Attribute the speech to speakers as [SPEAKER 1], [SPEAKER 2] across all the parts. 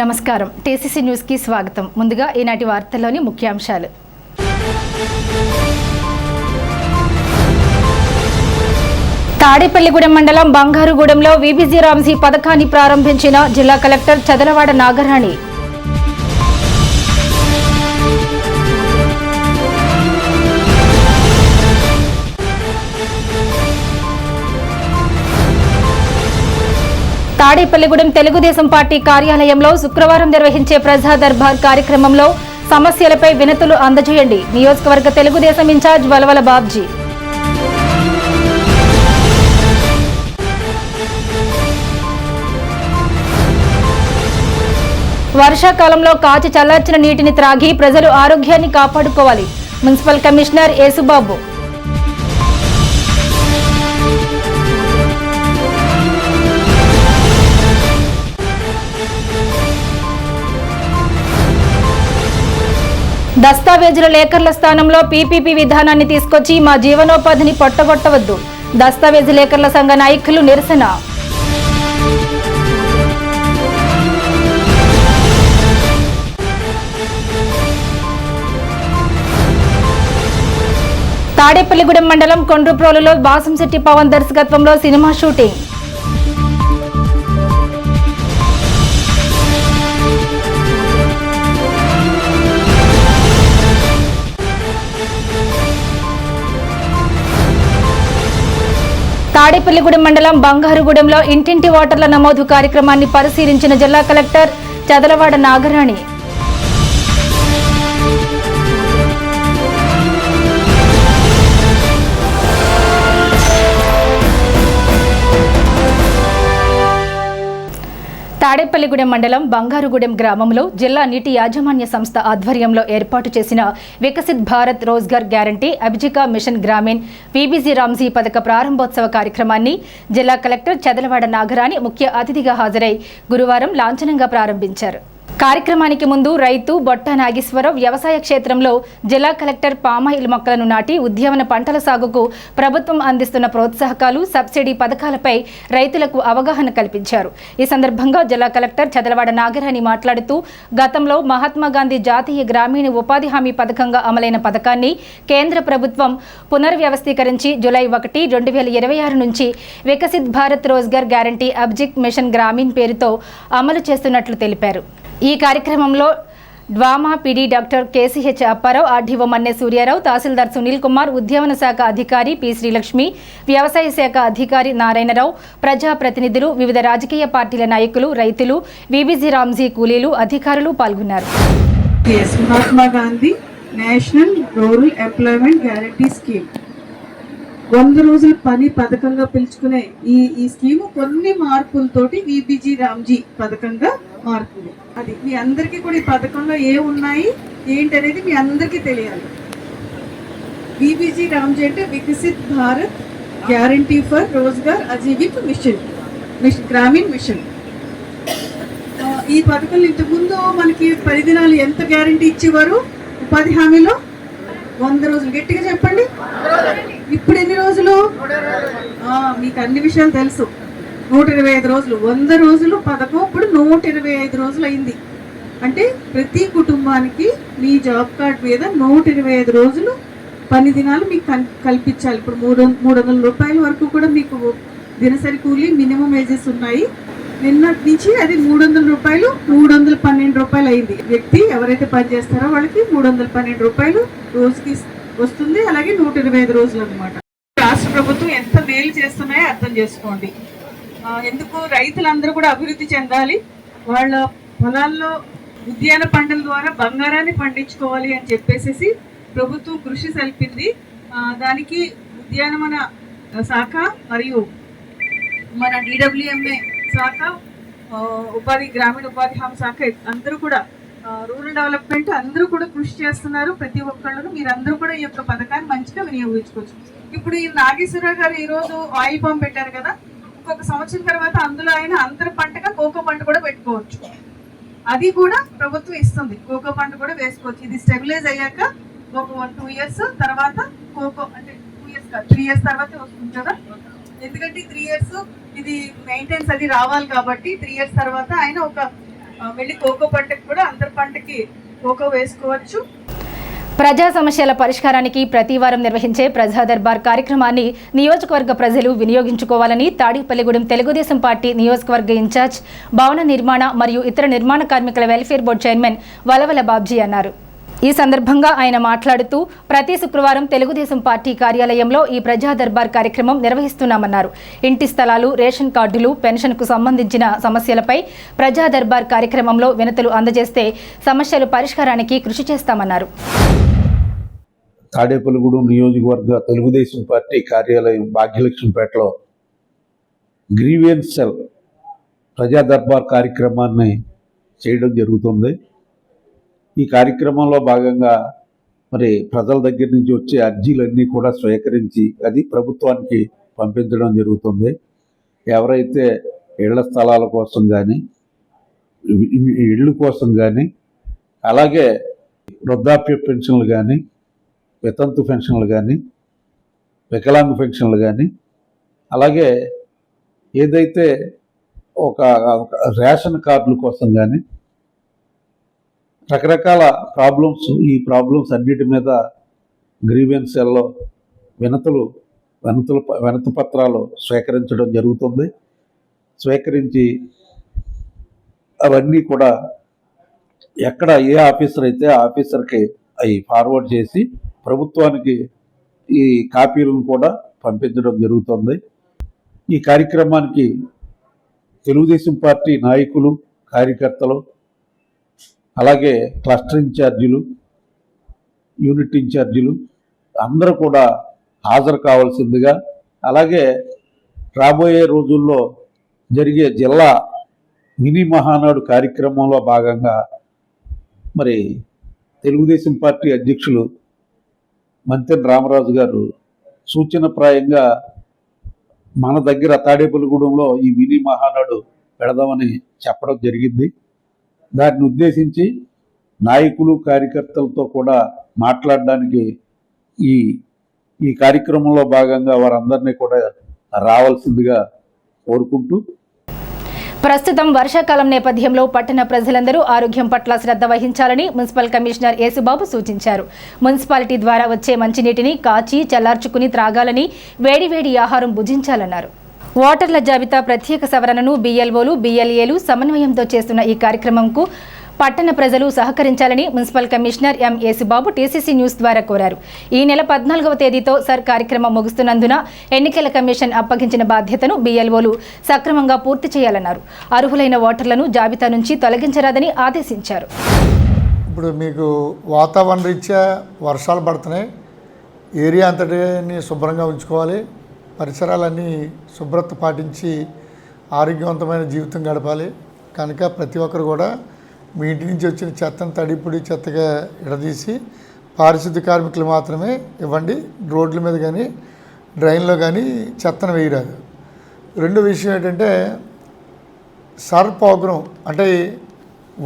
[SPEAKER 1] నమస్కారం. TCC news కి స్వాగతం. ముందుగా ఈనాటి వార్తల్లోని ముఖ్యాంశాలు. తాడేపల్లిగూడెం మండలం బంగారుగూడెంలో వీబీజీ రామ్జీ పథకాన్ని ప్రారంభించిన జిల్లా కలెక్టర్ చదలవాడ నాగరాణి. తాడేపల్లిగూడెం తెలుగుదేశం పార్టీ కార్యాలయంలో శుక్రవారం నిర్వహించే ప్రజా దర్బార్ కార్యక్రమంలో సమస్యలపై వినతులు అందజేయండి. నియోజకవర్గ తెలుగుదేశం ఇన్ఛార్జ్ వలవల బాబ్జీ. వర్షాకాలంలో కాచి చల్లార్చిన నీటిని త్రాగి ప్రజలు ఆరోగ్యాన్ని కాపాడుకోవాలి. Municipal commissioner Yesubabu. దస్తావేజుల లేఖర్ల స్థానంలో పీపీపీ విధానాన్ని తీసుకొచ్చి మా జీవనోపాధిని పొట్టగొట్టవద్దు. దస్తావేజు లేఖర్ల సంఘ నాయకులు నిరసన. తాడేపల్లిగూడెం మండలం కొండ్రుప్రోలులో బాసంశెట్టి పవన్ దర్శకత్వంలో సినిమా షూటింగ్. తాడేపల్లిగూడెం మండలం బంగారుగూడెంలో ఇంటింటి ఓటర్ల నమోదు కార్యక్రమాన్ని పరిశీలించిన జిల్లా కలెక్టర్ చదలవాడ నాగరాణి. తాడేపల్లిగూడెం మండలం బంగారుగూడెం గ్రామంలో జిల్లా నీటి యాజమాన్య సంస్థ ఆధ్వర్యంలో ఏర్పాటు చేసిన Viksit Bharat Rozgar guarantee Ajeevika mission Gramin VBG Ramji పథక ప్రారంభోత్సవ కార్యక్రమాన్ని జిల్లా కలెక్టర్ చదలవాడ నాగరాణి ముఖ్య అతిథిగా హాజరై గురువారం లాంఛనంగా ప్రారంభించారు. కార్యక్రమానికి ముందు రైతు బొట్ట నాగేశ్వరరావు వ్యవసాయ క్షేత్రంలో జిల్లా కలెక్టర్ పామాయిల్ మొక్కలను నాటి ఉద్యాన పంటల సాగుకు ప్రభుత్వం అందిస్తున్న ప్రోత్సాహకాలు, సబ్సిడీ పథకాలపై రైతులకు అవగాహన కల్పించారు. ఈ సందర్భంగా జిల్లా కలెక్టర్ చదలవాడ నాగరాణి మాట్లాడుతూ గతంలో మహాత్మా గాంధీ జాతీయ గ్రామీణ ఉపాధి హామీ పథకంగా అమలైన పథకాన్ని కేంద్ర ప్రభుత్వం పునర్వ్యవస్థీకరించి జూలై 1, 2026 నుంచి వికసిత్ భారత్ రోజ్గార్ గ్యారంటీ అభిజిక్ మిషన్ గ్రామీణ్ పేరుతో అమలు చేస్తున్నట్లు తెలిపారు. ఈ కార్యక్రమంలో DWMA PD doctor KCH Apparao, RDO Manne Suryarao, tahsildar Sunil Kumar, ఉద్యాన శాఖ అధికారి పి శ్రీలక్ష్మి, వ్యవసాయ శాఖ అధికారి నారాయణరావు, ప్రజాప్రతినిధులు, వివిధ రాజకీయ పార్టీల నాయకులు, రైతులు, వీబీజీ రామ్జీ కూలీలు, అధికారులు పాల్గొన్నారు.
[SPEAKER 2] Mahatma Gandhi national rural employment guarantee scheme 100 రోజుల పని పథకంగా పిలుచుకునే ఈ స్కీము కొన్ని మార్పులతోటి వీబీజీ రామ్జీ పథకంగా మారుతుంది. అది మీ అందరికీ కూడా ఈ పథకంలో ఉన్నాయి ఏంటి అనేది మీ అందరికీ తెలియాలి. వీబీజీ రామ్జీ అంటే Viksit Bharat guarantee for Rozgar Ajeevika mission Gramin mission. ఈ పథకంలో ఇంతకుముందు మనకి 10 దినాలు ఎంత గ్యారంటీ ఇచ్చేవారు ఉపాధి హామీలో? 100 రోజులు. గట్టిగా చెప్పండి. ఇప్పుడు ఎన్ని రోజులు? మీకు అన్ని విషయాలు తెలుసు. 125 రోజులు. 100 రోజులు పథకం ఇప్పుడు 125 రోజులు అయింది. అంటే ప్రతి కుటుంబానికి మీ జాబ్ కార్డ్ మీద 125 రోజులు పని దినాలు మీకు కల్పించాలి. ఇప్పుడు 300 రూపాయల వరకు కూడా మీకు దినసరి కూలీ మినిమం వేజెస్ ఉన్నాయి. నిన్నటి నుంచి అది 300 రూపాయలు 312 రూపాయలు అయింది. వ్యక్తి ఎవరైతే పని చేస్తారో వాళ్ళకి 312 రూపాయలు రోజుకి వస్తుంది. అలాగే 125 రోజులు అనమాట. రాష్ట్ర ప్రభుత్వం ఎంత మేలు చేస్తున్నాయో అర్థం చేసుకోండి. ఎందుకు రైతులందరూ కూడా అభివృద్ధి చెందాలి, వాళ్ళ పొలాల్లో ఉద్యాన పంటల ద్వారా బంగారాన్ని పండించుకోవాలి అని చెప్పేసి ప్రభుత్వం కృషి సల్పింది. దానికి ఉద్యానవన శాఖ మరియు మన DWMA శాఖ, గ్రామీణ ఉపాధి హామీ శాఖ అందరూ కూడా, రూరల్ డెవలప్మెంట్ అందరూ కూడా కృషి చేస్తున్నారు. ప్రతి ఒక్కళ్ళు మీరందరూ కూడా ఈ యొక్క పథకాన్ని మంచిగా వినియోగించుకోవచ్చు. ఇప్పుడు ఈ నాగేశ్వరరావు గారు ఈరోజు ఆయిల్ పంప్ పెట్టారు కదా, ఇంకొక సంవత్సరం తర్వాత అందులో ఆయన అంతర పంటగా కోకో పంట కూడా పెట్టుకోవచ్చు. అది కూడా ప్రభుత్వం ఇస్తుంది. కోకో పంట కూడా వేసుకోవచ్చు. ఇది స్టెబిలైజ్ అయ్యాక ఒక 1-2 ఇయర్స్ తర్వాత కోకో, అంటే 2 ఇయర్స్ కాదు 3 ఇయర్స్ తర్వాత వస్తుంది కదా. ఎందుకంటే 3 ఇయర్స్ ఇది మెయింటెనెన్స్ అది రావాలి కాబట్టి 3 ఇయర్స్ తర్వాత ఆయన ఒక మళ్ళీ కోకో పంటకి కూడా అంతర్ పంటకి కోకో వేసుకోవచ్చు.
[SPEAKER 1] ప్రజా సమస్యల పరిష్కారానికి ప్రతి వారం నిర్వహించే ప్రజా దర్బార్ కార్యక్రమాన్ని నియోజకవర్గ ప్రజలు వినియోగించుకోవాలని తాడేపల్లిగూడెం తెలుగుదేశం పార్టీ నియోజకవర్గ ఇన్ఛార్జ్ భవన నిర్మాణ మరియు ఇతర నిర్మాణ కార్మికుల welfare board chairman Valavala Babji అన్నారు. ఈ సందర్భంగా ఆయన మాట్లాడుతూ ప్రతి శుక్రవారం తెలుగుదేశం పార్టీ కార్యాలయంలో ఈ ప్రజా దర్బార్ కార్యక్రమం నిర్వహిస్తున్నామన్నారు. ఇంటి స్థలాలు, రేషన్ కార్డులు, పెన్షన్కు సంబంధించిన సమస్యలపై ప్రజా దర్బార్ కార్యక్రమంలో వినతులు అందజేస్తే సమస్యలు పరిష్కారానికి కృషి చేస్తామన్నారు.
[SPEAKER 3] తాడేపల్లిగూడెం నియోజకవర్గ తెలుగుదేశం పార్టీ కార్యాలయం భాగ్యలక్ష్మిపేటలో గ్రీవియన్స్ సెల్ ప్రజా దర్బార్ కార్యక్రమాన్ని చేయడం జరుగుతుంది. ఈ కార్యక్రమంలో భాగంగా మరి ప్రజల దగ్గర నుంచి వచ్చే అర్జీలన్నీ కూడా స్వీకరించి అది ప్రభుత్వానికి పంపించడం జరుగుతుంది. ఎవరైతే ఇళ్ల స్థలాల కోసం కానీ, ఇళ్ళు కోసం కానీ, అలాగే వృద్ధాప్య పెన్షన్లు కానీ, వితంతు పెన్షన్లు కానీ, వికలాంగ పెన్షన్లు కానీ, అలాగే ఏదైతే ఒక రేషన్ కార్డుల కోసం కానీ రకరకాల ఈ ప్రాబ్లమ్స్ అన్నిటి మీద గ్రీవెన్స్ సెల్లో వినతి పత్రాలు స్వీకరించడం జరుగుతుంది. స్వీకరించి అవన్నీ కూడా ఎక్కడ ఏ ఆఫీసర్ అయితే ఆ ఆఫీసర్కి అవి ఫార్వర్డ్ చేసి ప్రభుత్వానికి ఈ కాపీలను కూడా పంపించడం జరుగుతుంది. ఈ కార్యక్రమానికి తెలుగుదేశం పార్టీ నాయకులు, కార్యకర్తలు, అలాగే క్లస్టర్ ఇన్ఛార్జీలు, యూనిట్ ఇన్ఛార్జీలు అందరూ కూడా హాజరు కావాల్సిందిగా, అలాగే రాబోయే రోజుల్లో జరిగే జిల్లా మినీ మహానాడు కార్యక్రమంలో భాగంగా మరి తెలుగుదేశం పార్టీ అధ్యక్షులు మంతెన రామరాజు గారు సూచనప్రాయంగా మన దగ్గర తాడేపల్లిగూడెంలో ఈ మినీ మహానాడు పెడదామని చెప్పడం జరిగింది. దాన్ని ఉద్దేశించి నాయకులు, కార్యకర్తలతో కూడా మాట్లాడడానికి ఈ కార్యక్రమంలో భాగంగా వారందరినీ కూడా రావాల్సిందిగా కోరుకుంటూ,
[SPEAKER 1] ప్రస్తుతం వర్షాకాలం నేపథ్యంలో పట్టణ ప్రజలందరూ ఆరోగ్యం పట్ల శ్రద్ధ వహించాలని మున్సిపల్ కమిషనర్ యేసుబాబు సూచించారు. మున్సిపాలిటీ ద్వారా వచ్చే మంచినీటిని కాచి చల్లార్చుకుని త్రాగాలని, వేడివేడి ఆహారం భుజించాలన్నారు. ఓటర్ల జాబితా ప్రత్యేక సవరణను BLOలు, BLAలు సమన్వయంతో చేస్తున్న ఈ కార్యక్రమంకు పట్టణ ప్రజలు సహకరించాలని municipal commissioner M Yesubabu TCC news ద్వారా కోరారు. ఈ నెల 14వ తేదీతో కార్యక్రమం ముగుస్తున్నందున ఎన్నికల కమిషన్ అప్పగించిన బాధ్యతను BLOలు సక్రమంగా పూర్తి చేయాలన్నారు. అర్హులైన ఓటర్లను జాబితా నుంచి తొలగించరాదని ఆదేశించారు.
[SPEAKER 4] ఇప్పుడు మీకు వాతావరణ రీత్యా వర్షాలు పడుతున్నాయి. ఏరియా అంతటిని శుభ్రంగా ఉంచుకోవాలి. పరిసరాలన్నీ శుభ్రత పాటించి ఆరోగ్యవంతమైన జీవితం గడపాలి. కనుక ప్రతి ఒక్కరు కూడా మీ ఇంటి నుంచి వచ్చిన చెత్తను తడిపొడి చెత్తగా విడదీసి పారిశుద్ధ్య కార్మికులు మాత్రమే ఇవ్వండి. రోడ్ల మీద కానీ డ్రైన్లో కానీ చెత్తను వేయరాదు. రెండో విషయం ఏంటంటే సర్ ప్రోగ్రాం అంటే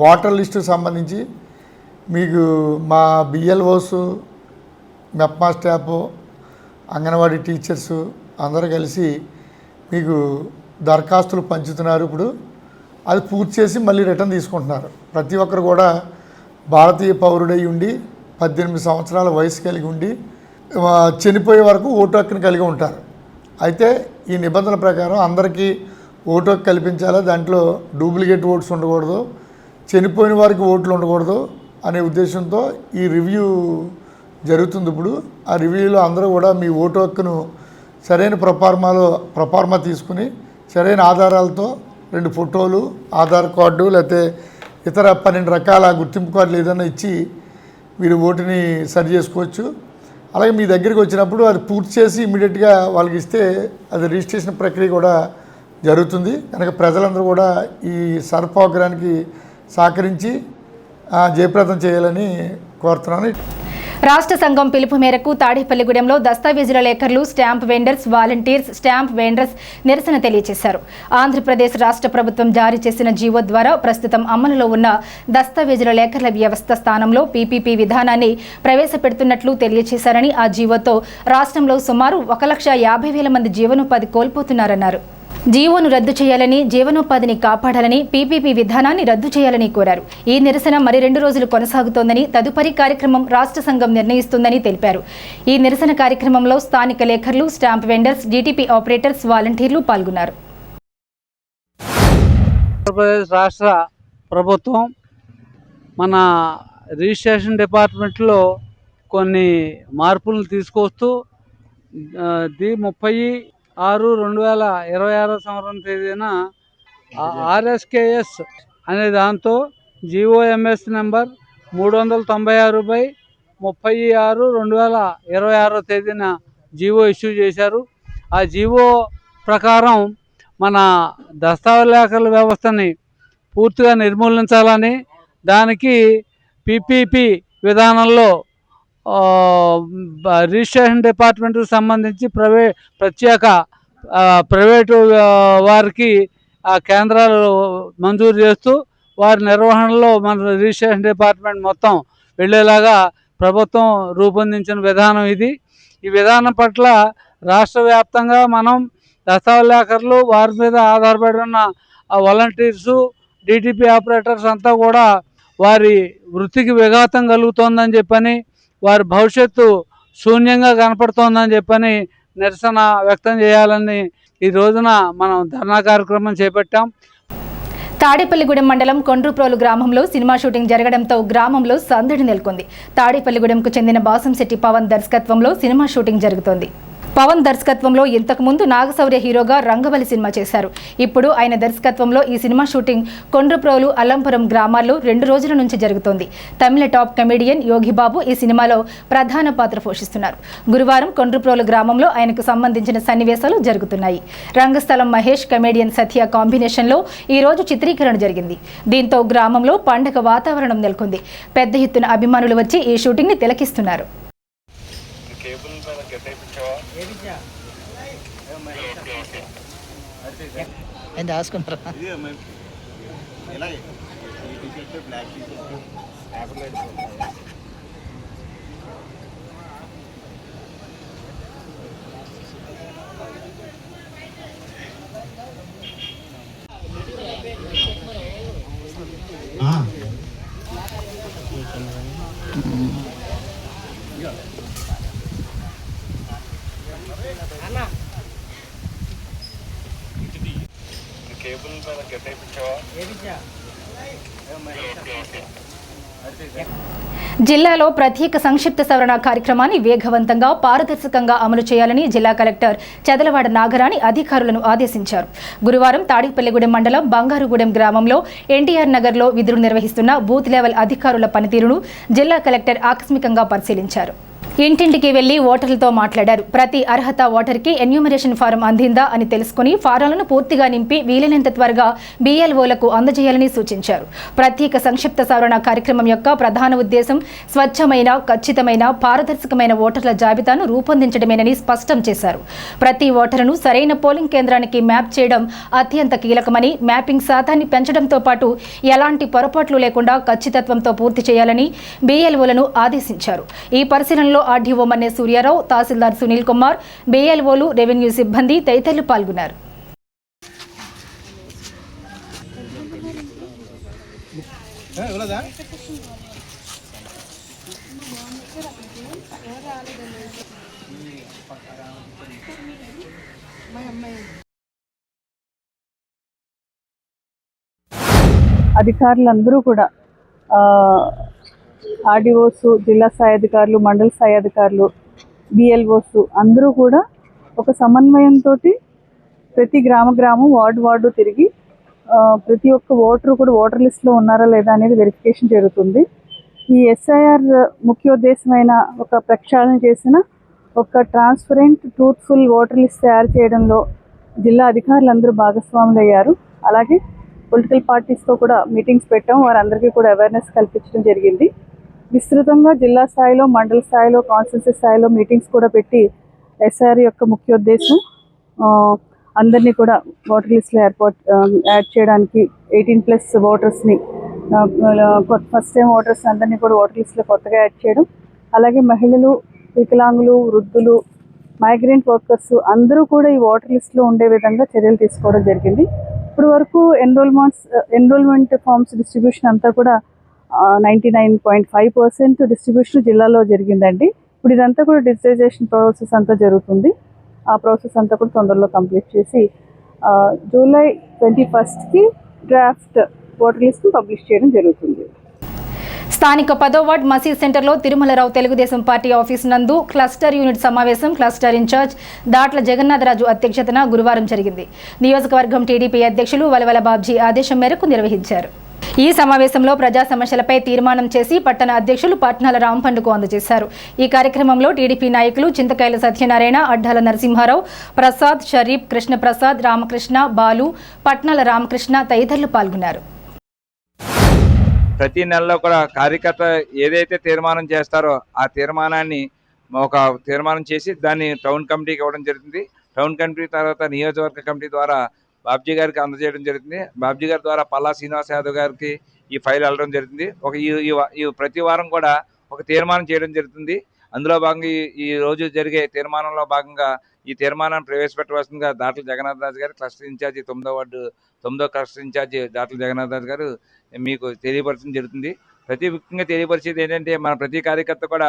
[SPEAKER 4] వాటర్ లిస్టుకు సంబంధించి మీకు మా BLOస్, మెప్మా స్టాఫ్, అంగన్వాడీ టీచర్సు అందరూ కలిసి మీకు దరఖాస్తులు పంచుతున్నారు. ఇప్పుడు అది పూర్తి చేసి మళ్ళీ రిటర్న్ తీసుకుంటున్నారు. ప్రతి ఒక్కరు కూడా భారతీయ పౌరుడై ఉండి 18 సంవత్సరాల వయసు కలిగి ఉండి చనిపోయే వరకు ఓటు హక్కుని కలిగి ఉంటారు. అయితే ఈ నిబంధనల ప్రకారం అందరికీ ఓటు హక్కు కల్పించాలి. దాంట్లో డూప్లికేట్ ఓట్స్ ఉండకూడదు, చనిపోయిన వారికి ఓట్లు ఉండకూడదు అనే ఉద్దేశంతో ఈ రివ్యూ జరుగుతుంది. ఇప్పుడు ఆ రివ్యూలో అందరూ కూడా మీ ఓటు హక్కును సరైన ప్రొఫార్మా తీసుకుని సరైన ఆధారాలతో 2 ఫోటోలు, ఆధార్ కార్డు, లేకపోతే ఇతర 12 రకాల గుర్తింపు కార్డులు ఏదైనా ఇచ్చి మీరు ఓటుని సరి చేసుకోవచ్చు. అలాగే మీ దగ్గరికి వచ్చినప్పుడు అది పూర్తి చేసి ఇమీడియట్గా వాళ్ళకి ఇస్తే అది రిజిస్ట్రేషన్ ప్రక్రియ కూడా జరుగుతుంది. కనుక ప్రజలందరూ కూడా ఈ సర్పోగ్రానికి సహకరించి జయప్రదం చేయాలని కోరుతున్నాను.
[SPEAKER 1] రాష్ట్ర సంఘం పిలుపు మేరకు తాడేపల్లిగూడెంలో దస్తావేజుల లేఖర్లు, stamp vendors, volunteers, stamp vendors నిరసన తెలియజేశారు. ఆంధ్రప్రదేశ్ రాష్ట్ర ప్రభుత్వం జారీ చేసిన జీవో ద్వారా ప్రస్తుతం అమలులో ఉన్న దస్తావేజుల లేఖర్ల వ్యవస్థ స్థానంలో PPP విధానాన్ని ప్రవేశపెడుతున్నట్లు తెలియజేశారని, ఆ జీవోతో రాష్ట్రంలో సుమారు 1,50,000 మంది జీవనోపాధి కోల్పోతున్నారన్నారు. జీవోను రద్దు చేయాలని, జీవనోపాధిని కాపాడాలని, పీపీపీ విధానాన్ని రద్దు చేయాలని కోరారు. ఈ నిరసన మరి 2 రోజులు కొనసాగుతోందని, తదుపరి కార్యక్రమం రాష్ట్ర సంఘం నిర్ణయిస్తుందని తెలిపారు. ఈ నిరసన కార్యక్రమంలో స్థానిక లేఖర్లు, స్టాంప్ వెండర్స్, డీటీపీ ఆపరేటర్స్, వాలంటీర్లు పాల్గొన్నారు.
[SPEAKER 5] ఆంధ్రప్రదేశ్ రాష్ట్ర ప్రభుత్వం మన రిజిస్ట్రేషన్ డిపార్ట్మెంట్లో కొన్ని మార్పులను తీసుకొస్తూ 30/6/2026 సంవత్సరం తేదీన ఆర్ఎస్కేఎస్ అనే దాంతో జీఓఎంఎస్ నెంబర్ 396/36/2026 తేదీన జీవో ఇష్యూ చేశారు. ఆ జీవో ప్రకారం మన దస్తావేజుల వ్యవస్థని పూర్తిగా నిర్మూలించాలని, దానికి పీపీపీ విధానంలో రిజిస్ట్రేషన్ డిపార్ట్మెంట్కి సంబంధించి ప్రత్యేక ప్రైవేటు వారికి కేంద్రాలు మంజూరు చేస్తూ వారి నిర్వహణలో మన రిజిస్ట్రేషన్ డిపార్ట్మెంట్ మొత్తం వెళ్ళేలాగా ప్రభుత్వం రూపొందించిన విధానం ఇది. ఈ విధానం పట్ల రాష్ట్ర వ్యాప్తంగా మనం దస్తావేజులు, వారి మీద ఆధారపడి ఉన్న వాలంటీర్సు, డీటీపీ ఆపరేటర్స్ అంతా కూడా వారి వృత్తికి విఘాతం కలుగుతోందని చెప్పని, వారి భవిష్యత్తు శూన్యంగా కనపడుతోందని చెప్పని నిరసన వ్యక్తం చేయాలని ఈ రోజున మనం ధర్నా కార్యక్రమం చేపట్టాం.
[SPEAKER 1] తాడేపల్లిగూడెం మండలం కొండ్రుప్రోలు గ్రామంలో సినిమా షూటింగ్ జరగడంతో గ్రామంలో సందడి నెలకొంది. తాడేపల్లిగూడెంకు చెందిన బాసంశెట్టి పవన్ దర్శకత్వంలో సినిమా షూటింగ్ జరుగుతోంది. పవన్ దర్శకత్వంలో ఇంతకుముందు నాగశౌర్య హీరోగా రంగబలి సినిమా చేశారు. ఇప్పుడు ఆయన దర్శకత్వంలో ఈ సినిమా షూటింగ్ కొండ్రుప్రోలు, అల్లంపురం గ్రామాల్లో 2 రోజుల నుంచి జరుగుతోంది. తమిళ టాప్ కమెడియన్ యోగిబాబు ఈ సినిమాలో ప్రధాన పాత్ర పోషిస్తున్నారు. గురువారం కొండ్రుప్రోలు గ్రామంలో ఆయనకు సంబంధించిన సన్నివేశాలు జరుగుతున్నాయి. రంగస్థలం మహేష్, కమెడియన్ సత్య కాంబినేషన్లో ఈ రోజు చిత్రీకరణ జరిగింది. దీంతో గ్రామంలో పండగ వాతావరణం నెలకొంది. పెద్ద ఎత్తున అభిమానులు వచ్చి ఈ షూటింగ్ని తిలకిస్తున్నారు. జిల్లాలో ప్రత్యేక సంక్షిప్త సవరణ కార్యక్రమాన్ని వేగవంతంగా, పారదర్శకంగా అమలు చేయాలని జిల్లా కలెక్టర్ చదలవాడ నాగరాణి అధికారులను ఆదేశించారు. గురువారం తాడేపల్లిగూడెం మండలం బంగారుగూడెం గ్రామంలో ఎన్టీఆర్ నగర్లో విధులు నిర్వహిస్తున్న బూత్ లెవెల్ అధికారుల పనితీరును జిల్లా కలెక్టర్ ఆకస్మికంగా పరిశీలించారు. ఇంటింటికి వెళ్లి ఓటర్లతో మాట్లాడారు. ప్రతి అర్హత ఓటర్కి ఎన్యూమరేషన్ ఫారం అందిందా అని తెలుసుకుని ఫారాలను పూర్తిగా నింపి వీలైనంత త్వరగా BLOలకు అందజేయాలని సూచించారు. ప్రత్యేక సంక్షిప్త సవరణ కార్యక్రమం యొక్క ప్రధాన ఉద్దేశం స్వచ్ఛమైన, ఖచ్చితమైన, పారదర్శకమైన ఓటర్ల జాబితాను రూపొందించడమేనని స్పష్టం చేశారు. ప్రతి ఓటరును సరైన పోలింగ్ కేంద్రానికి మ్యాప్ చేయడం అత్యంత కీలకమని, మ్యాపింగ్ శాతాన్ని పెంచడంతో పాటు ఎలాంటి పొరపాట్లు లేకుండా ఖచ్చితత్వంతో పూర్తి చేయాలని BLOలను ఆదేశించారు. ఈ పరిశీలనలో ఆర్డీఓ మన్నే సూర్యారావు, తహసీల్దార్ సునీల్ కుమార్, BLOలు, రెవెన్యూ సిబ్బంది తదితరులు పాల్గొన్నారు.
[SPEAKER 6] అధికారులందరూ కూడా ఆర్డీఓస్, జిల్లా స్థాయి అధికారులు, మండల స్థాయి అధికారులు, BLOస్ అందరూ కూడా ఒక సమన్వయంతో ప్రతి గ్రామం, వార్డు తిరిగి ప్రతి ఒక్క ఓటరు కూడా ఓటర్ లిస్ట్లో ఉన్నారా లేదా అనేది వెరిఫికేషన్ జరుగుతుంది. ఈ SIR ముఖ్యోద్దేశమైన ఒక ప్రక్షాళన చేసిన ఒక ట్రాన్స్పరెంట్, ట్రూత్ఫుల్ ఓటర్ లిస్ట్ తయారు చేయడంలో జిల్లా అధికారులందరూ భాగస్వాములు అయ్యారు. అలాగే పొలిటికల్ పార్టీస్తో కూడా మీటింగ్స్ పెట్టాం. వారందరికీ కూడా అవేర్నెస్ కల్పించడం జరిగింది. విస్తృతంగా జిల్లా స్థాయిలో, మండల స్థాయిలో, కాన్స్టిట్యూన్సీ స్థాయిలో మీటింగ్స్ కూడా పెట్టి SIR యొక్క ముఖ్యోద్దేశం అందరినీ కూడా ఓటర్ లిస్ట్లో యాడ్ చేయడానికి 18+ ఓటర్స్ని, ఫస్ట్ టైం ఓటర్స్ అందరినీ కూడా ఓటర్ లిస్ట్లో కొత్తగా యాడ్ చేయడం, అలాగే మహిళలు, వికలాంగులు, వృద్ధులు, మైగ్రెంట్ వర్కర్స్ అందరూ కూడా ఈ వాటర్ లిస్ట్లో ఉండే విధంగా చర్యలు తీసుకోవడం జరిగింది. ఇప్పుడు వరకు ఎన్రోల్మెంట్ ఫార్మ్స్ డిస్ట్రిబ్యూషన్ అంతా కూడా 99.5% డిస్ట్రిబ్యూషన్ జిల్లాలో జరిగిందండి. ఇప్పుడు ఇదంతా కూడా డిజిటైజేషన్ ప్రాసెస్ అంతా జరుగుతుంది. ఆ ప్రాసెస్ అంతా కూడా తొందరలో కంప్లీట్ చేసి జూలై 21కి డ్రాఫ్ట్ వాటర్ లిస్ట్ని పబ్లిష్ చేయడం జరుగుతుంది.
[SPEAKER 1] స్థానిక 10వ వార్డ్ మసీద్ సెంటర్లో తిరుమలరావు తెలుగుదేశం పార్టీ ఆఫీస్ నందు క్లస్టర్ యూనిట్ సమావేశం క్లస్టర్ ఇన్ఛార్జ్ దాట్ల జగన్నాథరాజు అధ్యక్షతన గురువారం జరిగింది. నియోజకవర్గం టీడీపీ అధ్యక్షులు వలవల బాబ్జీ ఆదేశం మేరకు నిర్వహించారు. ఈ సమావేశంలో ప్రజా సమస్యలపై తీర్మానం చేసి పట్టణ అధ్యక్షులు పట్నాల రాంపండుకు అందజేశారు. ఈ కార్యక్రమంలో టీడీపీ నాయకులు చింతకాయల సత్యనారాయణ, అడ్డాల నరసింహారావు, ప్రసాద్, షరీఫ్, కృష్ణప్రసాద్, రామకృష్ణ, బాలు, పట్నాల రామకృష్ణ తదితరులు పాల్గొన్నారు.
[SPEAKER 7] ప్రతి నెలలో కూడా కార్యకర్త ఏదైతే తీర్మానం చేస్తారో ఆ తీర్మానాన్ని ఒక తీర్మానం చేసి దాన్ని టౌన్ కమిటీకి ఇవ్వడం జరుగుతుంది. టౌన్ కమిటీ తర్వాత నియోజకవర్గ కమిటీ ద్వారా బాబ్జీ గారికి అందజేయడం జరుగుతుంది. బాబ్జీ గారి ద్వారా పల్లా శ్రీనివాస్ యాదవ్ గారికి ఈ ఫైల్ వెళ్ళడం జరుగుతుంది. ఈ ప్రతి వారం కూడా ఒక తీర్మానం చేయడం జరుగుతుంది. అందులో భాగంగా ఈ రోజు జరిగే తీర్మానంలో భాగంగా ఈ తీర్మానాన్ని ప్రవేశపెట్టవలసిందిగా దాట్ల జగన్నాథ్ రాజు గారు క్లస్టర్ ఇన్ఛార్జి 9వ వార్డు 9వ క్లస్టర్ ఇన్ఛార్జి దాట్ల జగన్నాథ్ రాజు గారు మీకు తెలియపరచడం జరుగుతుంది. ముఖ్యంగా తెలియపరిచేది ఏంటంటే మన ప్రతి కార్యకర్త కూడా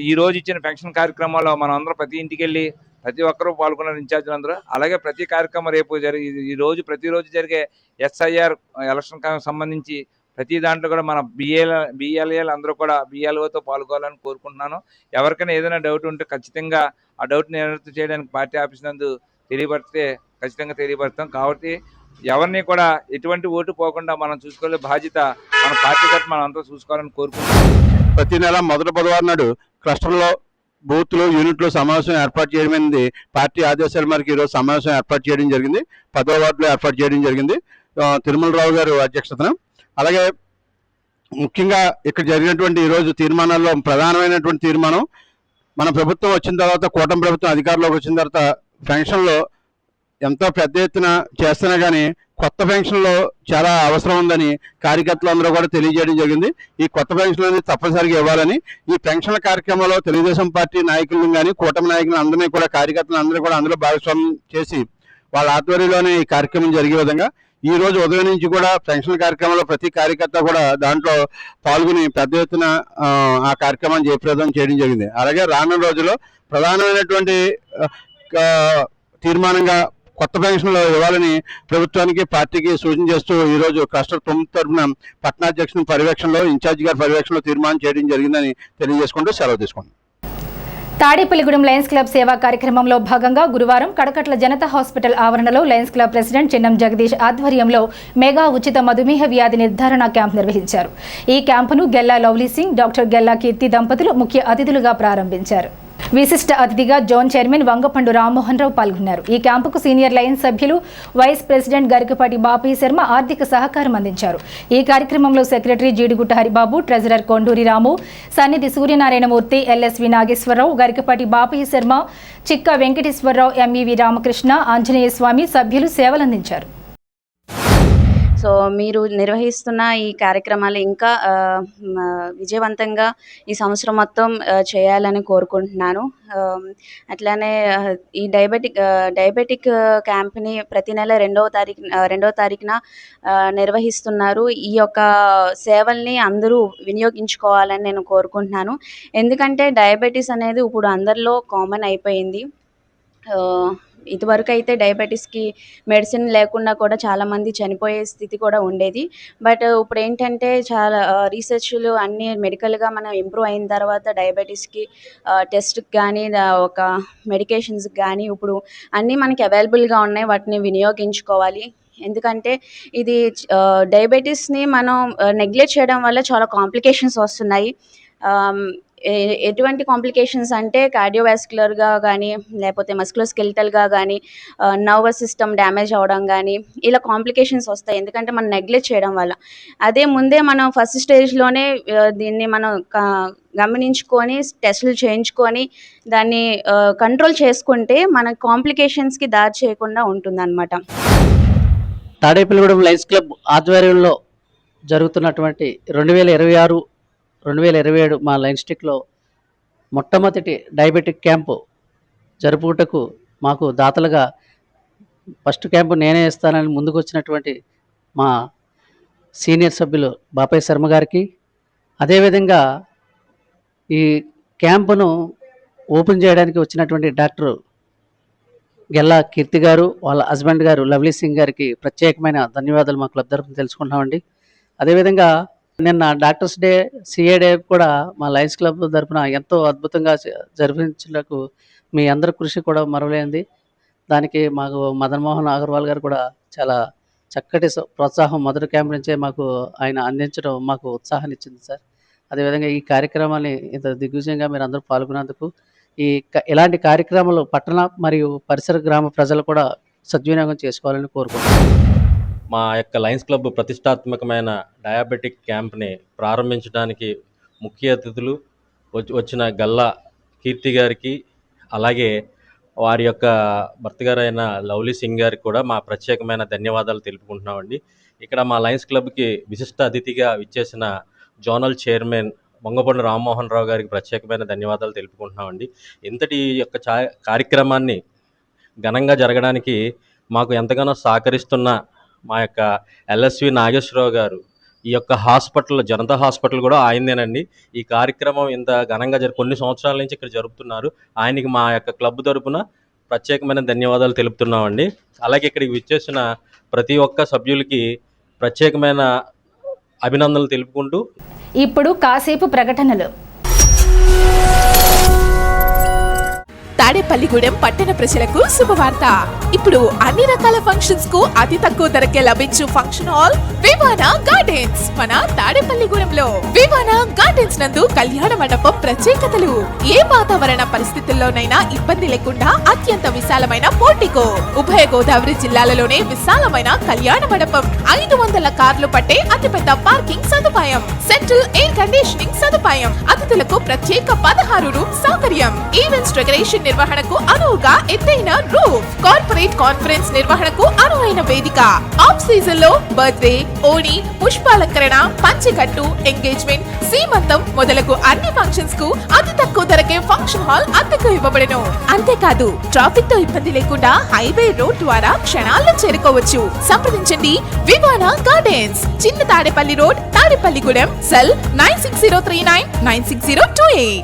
[SPEAKER 7] ఈ రోజు ఇచ్చిన పెన్షన్ కార్యక్రమాల్లో మనం అందరం ప్రతి ఇంటికి వెళ్ళి ప్రతి ఒక్కరూ పాల్గొన్నారు, ఇన్ఛార్జీలు అందరూ. అలాగే ప్రతి కార్యక్రమం రేపు ప్రతిరోజు జరిగే SIR ఎలక్షన్ సంబంధించి ప్రతి దాంట్లో కూడా మన బిఎల్ఏలు అందరూ కూడా బిఎల్ఓతో పాల్గొనాలని కోరుకుంటున్నాను. ఎవరికైనా ఏదైనా డౌట్ ఉంటే ఖచ్చితంగా ఆ డౌట్ నివృత్తి చేయడానికి పార్టీ ఆఫీస్ నందు తెలియపరిస్తే ఖచ్చితంగా తెలియపరుస్తాం. కాబట్టి ఎవరిని కూడా ఎటువంటి ఓటు పోకుండా మనం చూసుకోలే బాధ్యత మన పార్టీ తరఫున మనం అంతా చూసుకోవాలని కోరుకుంటున్నాం.
[SPEAKER 8] ప్రతి నెల మొదటి బుధవారం నాడు క్లస్టర్లో బూత్లు యూనిట్లు సమావేశం ఏర్పాటు చేయడం పార్టీ ఆదేశాల మేరకు ఈరోజు సమావేశం ఏర్పాటు చేయడం జరిగింది. 10వ వార్డులో ఏర్పాటు చేయడం జరిగింది తిరుమలరావు గారు అధ్యక్షతన. అలాగే ముఖ్యంగా ఇక్కడ జరిగినటువంటి ఈరోజు తీర్మానాల్లో ప్రధానమైనటువంటి తీర్మానం, మన ప్రభుత్వం వచ్చిన తర్వాత కూటమి ప్రభుత్వం అధికారంలోకి వచ్చిన తర్వాత పెన్షన్లో ఎంతో పెద్ద ఎత్తున చేస్తున్నా కానీ కొత్త పెన్షన్లో చాలా అవసరం ఉందని కార్యకర్తలు అందరూ కూడా తెలియజేయడం జరిగింది. ఈ కొత్త పెన్షన్లు అనేది తప్పనిసరిగా ఇవ్వాలని ఈ పెన్షన్ల కార్యక్రమంలో తెలుగుదేశం పార్టీ నాయకులను కానీ కూటమి నాయకులను అందరినీ కూడా కార్యకర్తలు అందరూ కూడా అందులో భాగస్వామ్యం చేసి వాళ్ళ ఆధ్వర్యంలోనే ఈ కార్యక్రమం జరిగే విధంగా ఈ రోజు ఉదయం నుంచి కూడా పెన్షన్ కార్యక్రమంలో ప్రతి కార్యకర్త కూడా దాంట్లో పాల్గొని పెద్ద ఎత్తున ఆ కార్యక్రమాన్ని జయప్రదం చేయడం జరిగింది. అలాగే రానున్న రోజుల్లో ప్రధానమైనటువంటి తీర్మానంగా కొత్త పెన్షన్లు ఇవ్వాలని ప్రభుత్వానికి పార్టీకి సూచన చేస్తూ ఈరోజు క్లస్టర్ 9 తరఫున పట్టణాధ్యక్షుని పర్యవేక్షణలో ఇన్ఛార్జి గారి పర్యవేక్షణలో తీర్మానం చేయడం జరిగిందని తెలియజేసుకుంటూ సెలవు తీసుకుంటాం.
[SPEAKER 1] తాడేపల్లిగూడెం లయన్స్ క్లబ్ సేవా కార్యక్రమంలో భాగంగా గురువారం కడకట్ల జనతా హాస్పిటల్ ఆవరణలో లయన్స్ క్లబ్ ప్రెసిడెంట్ చిన్నం జగదీష్ ఆధ్వర్యంలో మెగా ఉచిత మధుమేహ వ్యాధి నిర్ధారణ క్యాంప్ నిర్వహించారు. ఈ క్యాంపును గెల్లా లవ్లీ సింగ్, డాక్టర్ గెల్లా కీర్తి దంపతులు ముఖ్య అతిథులుగా ప్రారంభించారు. విశిష్ట అతిథిగా జోన్ చైర్మన్ వంగపండు రామ్మోహన్ రావు పాల్గొన్నారు. ఈ క్యాంపుకు సీనియర్ లయన్స్ సభ్యులు వైస్ ప్రెసిడెంట్ గరికపాటి బాపీ శర్మ ఆర్థిక సహకారం అందించారు. ఈ కార్యక్రమంలో సెక్రటరీ జీడిగుట్ట హరిబాబు, ట్రెజరర్ కొండూరి రాము, సన్నిధి సూర్యనారాయణమూర్తి, LSV నాగేశ్వరరావు, గరికపాటి బాపీ శర్మ, చిక్క వెంకటేశ్వరరావు, MEV రామకృష్ణ, ఆంజనేయ స్వామి సభ్యులు సేవలందించారు.
[SPEAKER 9] సో మీరు నిర్వహిస్తున్న ఈ కార్యక్రమాలు ఇంకా విజయవంతంగా ఈ సంవత్సరం మొత్తం చేయాలని కోరుకుంటున్నాను. అట్లానే ఈ డయాబెటిక్ క్యాంప్ని ప్రతి నెల 2వ తారీఖున నిర్వహిస్తున్నారు. ఈ యొక్క సేవల్ని అందరూ వినియోగించుకోవాలని నేను కోరుకుంటున్నాను. ఎందుకంటే డయాబెటీస్ అనేది ఇప్పుడు అందరిలో కామన్ అయిపోయింది. ఇదివరకు అయితే డయాబెటీస్కి మెడిసిన్ లేకుండా కూడా చాలామంది చనిపోయే స్థితి కూడా ఉండేది. బట్ ఇప్పుడు ఏంటంటే చాలా రీసెర్చ్లు అన్నీ మెడికల్గా మనం ఇంప్రూవ్ అయిన తర్వాత డయాబెటీస్కి టెస్ట్కి కానీ ఒక మెడికేషన్స్కి కానీ ఇప్పుడు అన్నీ మనకి అవైలబుల్గా ఉన్నాయి. వాటిని వినియోగించుకోవాలి. ఎందుకంటే ఇది డయాబెటీస్ని మనం నెగ్లెక్ట్ చేయడం వల్ల చాలా కాంప్లికేషన్స్ వస్తున్నాయి. ఎటువంటి కాంప్లికేషన్స్ అంటే కార్డియోవాస్కులర్గా కానీ లేకపోతే మస్కులోస్కెలిటల్గా కానీ నర్వస్ సిస్టమ్ డ్యామేజ్ అవ్వడం కానీ ఇలా కాంప్లికేషన్స్ వస్తాయి. ఎందుకంటే మనం నెగ్లెక్ట్ చేయడం వల్ల. అదే ముందే మనం ఫస్ట్ స్టేజ్లోనే దీన్ని మనం గమనించుకొని టెస్టులు చేయించుకొని దాన్ని కంట్రోల్ చేసుకుంటే మన కాంప్లికేషన్స్కి దారి చేయకుండా ఉంటుందన్నమాట.
[SPEAKER 10] తాడేపల్లిగూడెం లయన్స్ క్లబ్ ఆధ్వర్యంలో జరుగుతున్నటువంటి 2026-2027 మా లయన్స్ స్టిక్లో మొట్టమొదటి డయాబెటిక్ క్యాంపు జరుపుటకు మాకు దాతలుగా ఫస్ట్ క్యాంపు నేనే ఇస్తానని ముందుకు వచ్చినటువంటి మా సీనియర్ సభ్యులు బాపయ్య శర్మ గారికి, అదేవిధంగా ఈ క్యాంపును ఓపెన్ చేయడానికి వచ్చినటువంటి డాక్టర్ గెల్లా కీర్తి గారు, వాళ్ళ హస్బెండ్ గారు లవ్లీ సింగ్ గారికి ప్రత్యేకమైన ధన్యవాదాలు మా క్లబ్ తరఫున తెలుసుకుంటున్నామండి. అదేవిధంగా నిన్న డాక్టర్స్ డే, సిఏ డే కూడా మా లయన్స్ క్లబ్ తరఫున ఎంతో అద్భుతంగా జరిపించడానికి మీ అందరి కృషి కూడా మరవలేనిది. దానికి మాకు మదన్ మోహన్ అగర్వాల్ గారు కూడా చాలా చక్కటి ప్రోత్సాహం మొదటి క్యాంప్ నుంచే మాకు ఆయన అందించడం మాకు ఉత్సాహాన్ని ఇచ్చింది సార్. అదేవిధంగా ఈ కార్యక్రమాన్ని ఇంత దిగ్విజయంగా మీరు అందరూ పాల్గొన్నందుకు, ఇలాంటి కార్యక్రమాలు పట్టణ మరియు పరిసర గ్రామ ప్రజలు కూడా సద్వినియోగం చేసుకోవాలని కోరుకుంటున్నాను.
[SPEAKER 11] మా యొక్క లయన్స్ క్లబ్ ప్రతిష్టాత్మకమైన డయాబెటిక్ క్యాంప్ని ప్రారంభించడానికి ముఖ్య అతిథులు వచ్చిన గల్లా కీర్తి గారికి, అలాగే వారి యొక్క భర్త గారైన లవ్లీ సింగ్ గారికి కూడా మా ప్రత్యేకమైన ధన్యవాదాలు తెలుపుకుంటున్నామండి. ఇక్కడ మా లయన్స్ క్లబ్కి విశిష్ట అతిథిగా విచ్చేసిన జోనల్ చైర్మన్ వంగపండు రామ్మోహన్ రావు గారికి ప్రత్యేకమైన ధన్యవాదాలు తెలుపుకుంటున్నామండి. ఇంతటి యొక్క కార్యక్రమాన్ని ఘనంగా జరగడానికి మాకు ఎంతగానో సహకరిస్తున్న మా యొక్క ఎల్ఎస్వి నాగేశ్వరరావు గారు, ఈ యొక్క హాస్పిటల్ జనతా హాస్పిటల్ కూడా ఆయనదేనండి. ఈ కార్యక్రమం ఇంత ఘనంగా కొన్ని సంవత్సరాల నుంచి ఇక్కడ జరుపుతున్నారు. ఆయనకి మా యొక్క క్లబ్ తరపున ప్రత్యేకమైన ధన్యవాదాలు తెలుపుతున్నామండి. అలాగే ఇక్కడికి విచ్చేసిన ప్రతి ఒక్క సభ్యులకి ప్రత్యేకమైన అభినందనలు తెలుపుకుంటూ
[SPEAKER 1] ఇప్పుడు కాసేపు ప్రకటనలు.
[SPEAKER 12] తాడేపల్లిగూడెం పట్టణ ప్రజలకు శుభవార్త. ఇప్పుడు అన్ని రకాల ఫంక్షన్స్ కు అతి తక్కువ ధరకే లభించు ఫంక్షన్ హాల్ వివానా గార్డెన్స్ మన తాడేపల్లిగూడెంలో. వివానా గార్డెన్స్ నందు కళ్యాణ మండపం ప్రత్యేకతలు. ఏ వాతావరణ పరిస్థితుల్లోనైనా ఇబ్బంది లేకుండా అత్యంత విశాలమైన పోర్టికో, ఉభయ గోదావరి జిల్లాలలోనే విశాలమైన కళ్యాణ మండపం, 500 కార్లు పట్టే అతిపెద్ద పార్కింగ్ సదుపాయం, సెంట్రల్ ఎయిర్ కండిషనింగ్ సదుపాయం, అతిథులకు ప్రత్యేక 16 రూమ్ సౌకర్యం, ఈవెంట్స్ డెకరేషన్ నిర్వహణకు అనువుగా ఎత్తైన రూఫ్, కార్పొరేట్ కాన్ఫరెన్స్ నిర్వహణకు అనువైన వేదిక, ఆఫ్ సీజన్ లో బర్త్డే, ఓణి, పుష్పాలంకరణ, పంచెకట్టు, ఎంగేజ్మెంట్, సీమంతం మొదలగు అన్ని ఫంక్షన్స్ కు అతి తక్కువ ధరకే ఫంక్షన్ హాల్ అద్దెకు ఇవ్వబడను. అంతేకాదు ట్రాఫిక్ తో ఇబ్బంది లేకుండా హైవే రోడ్ ద్వారా క్షణాల్లో చేరుకోవచ్చు. సంప్రదించండి వివానా గార్డెన్స్, చిన్న Tadepalli road, Tadepalligudem. Cell 9603996028.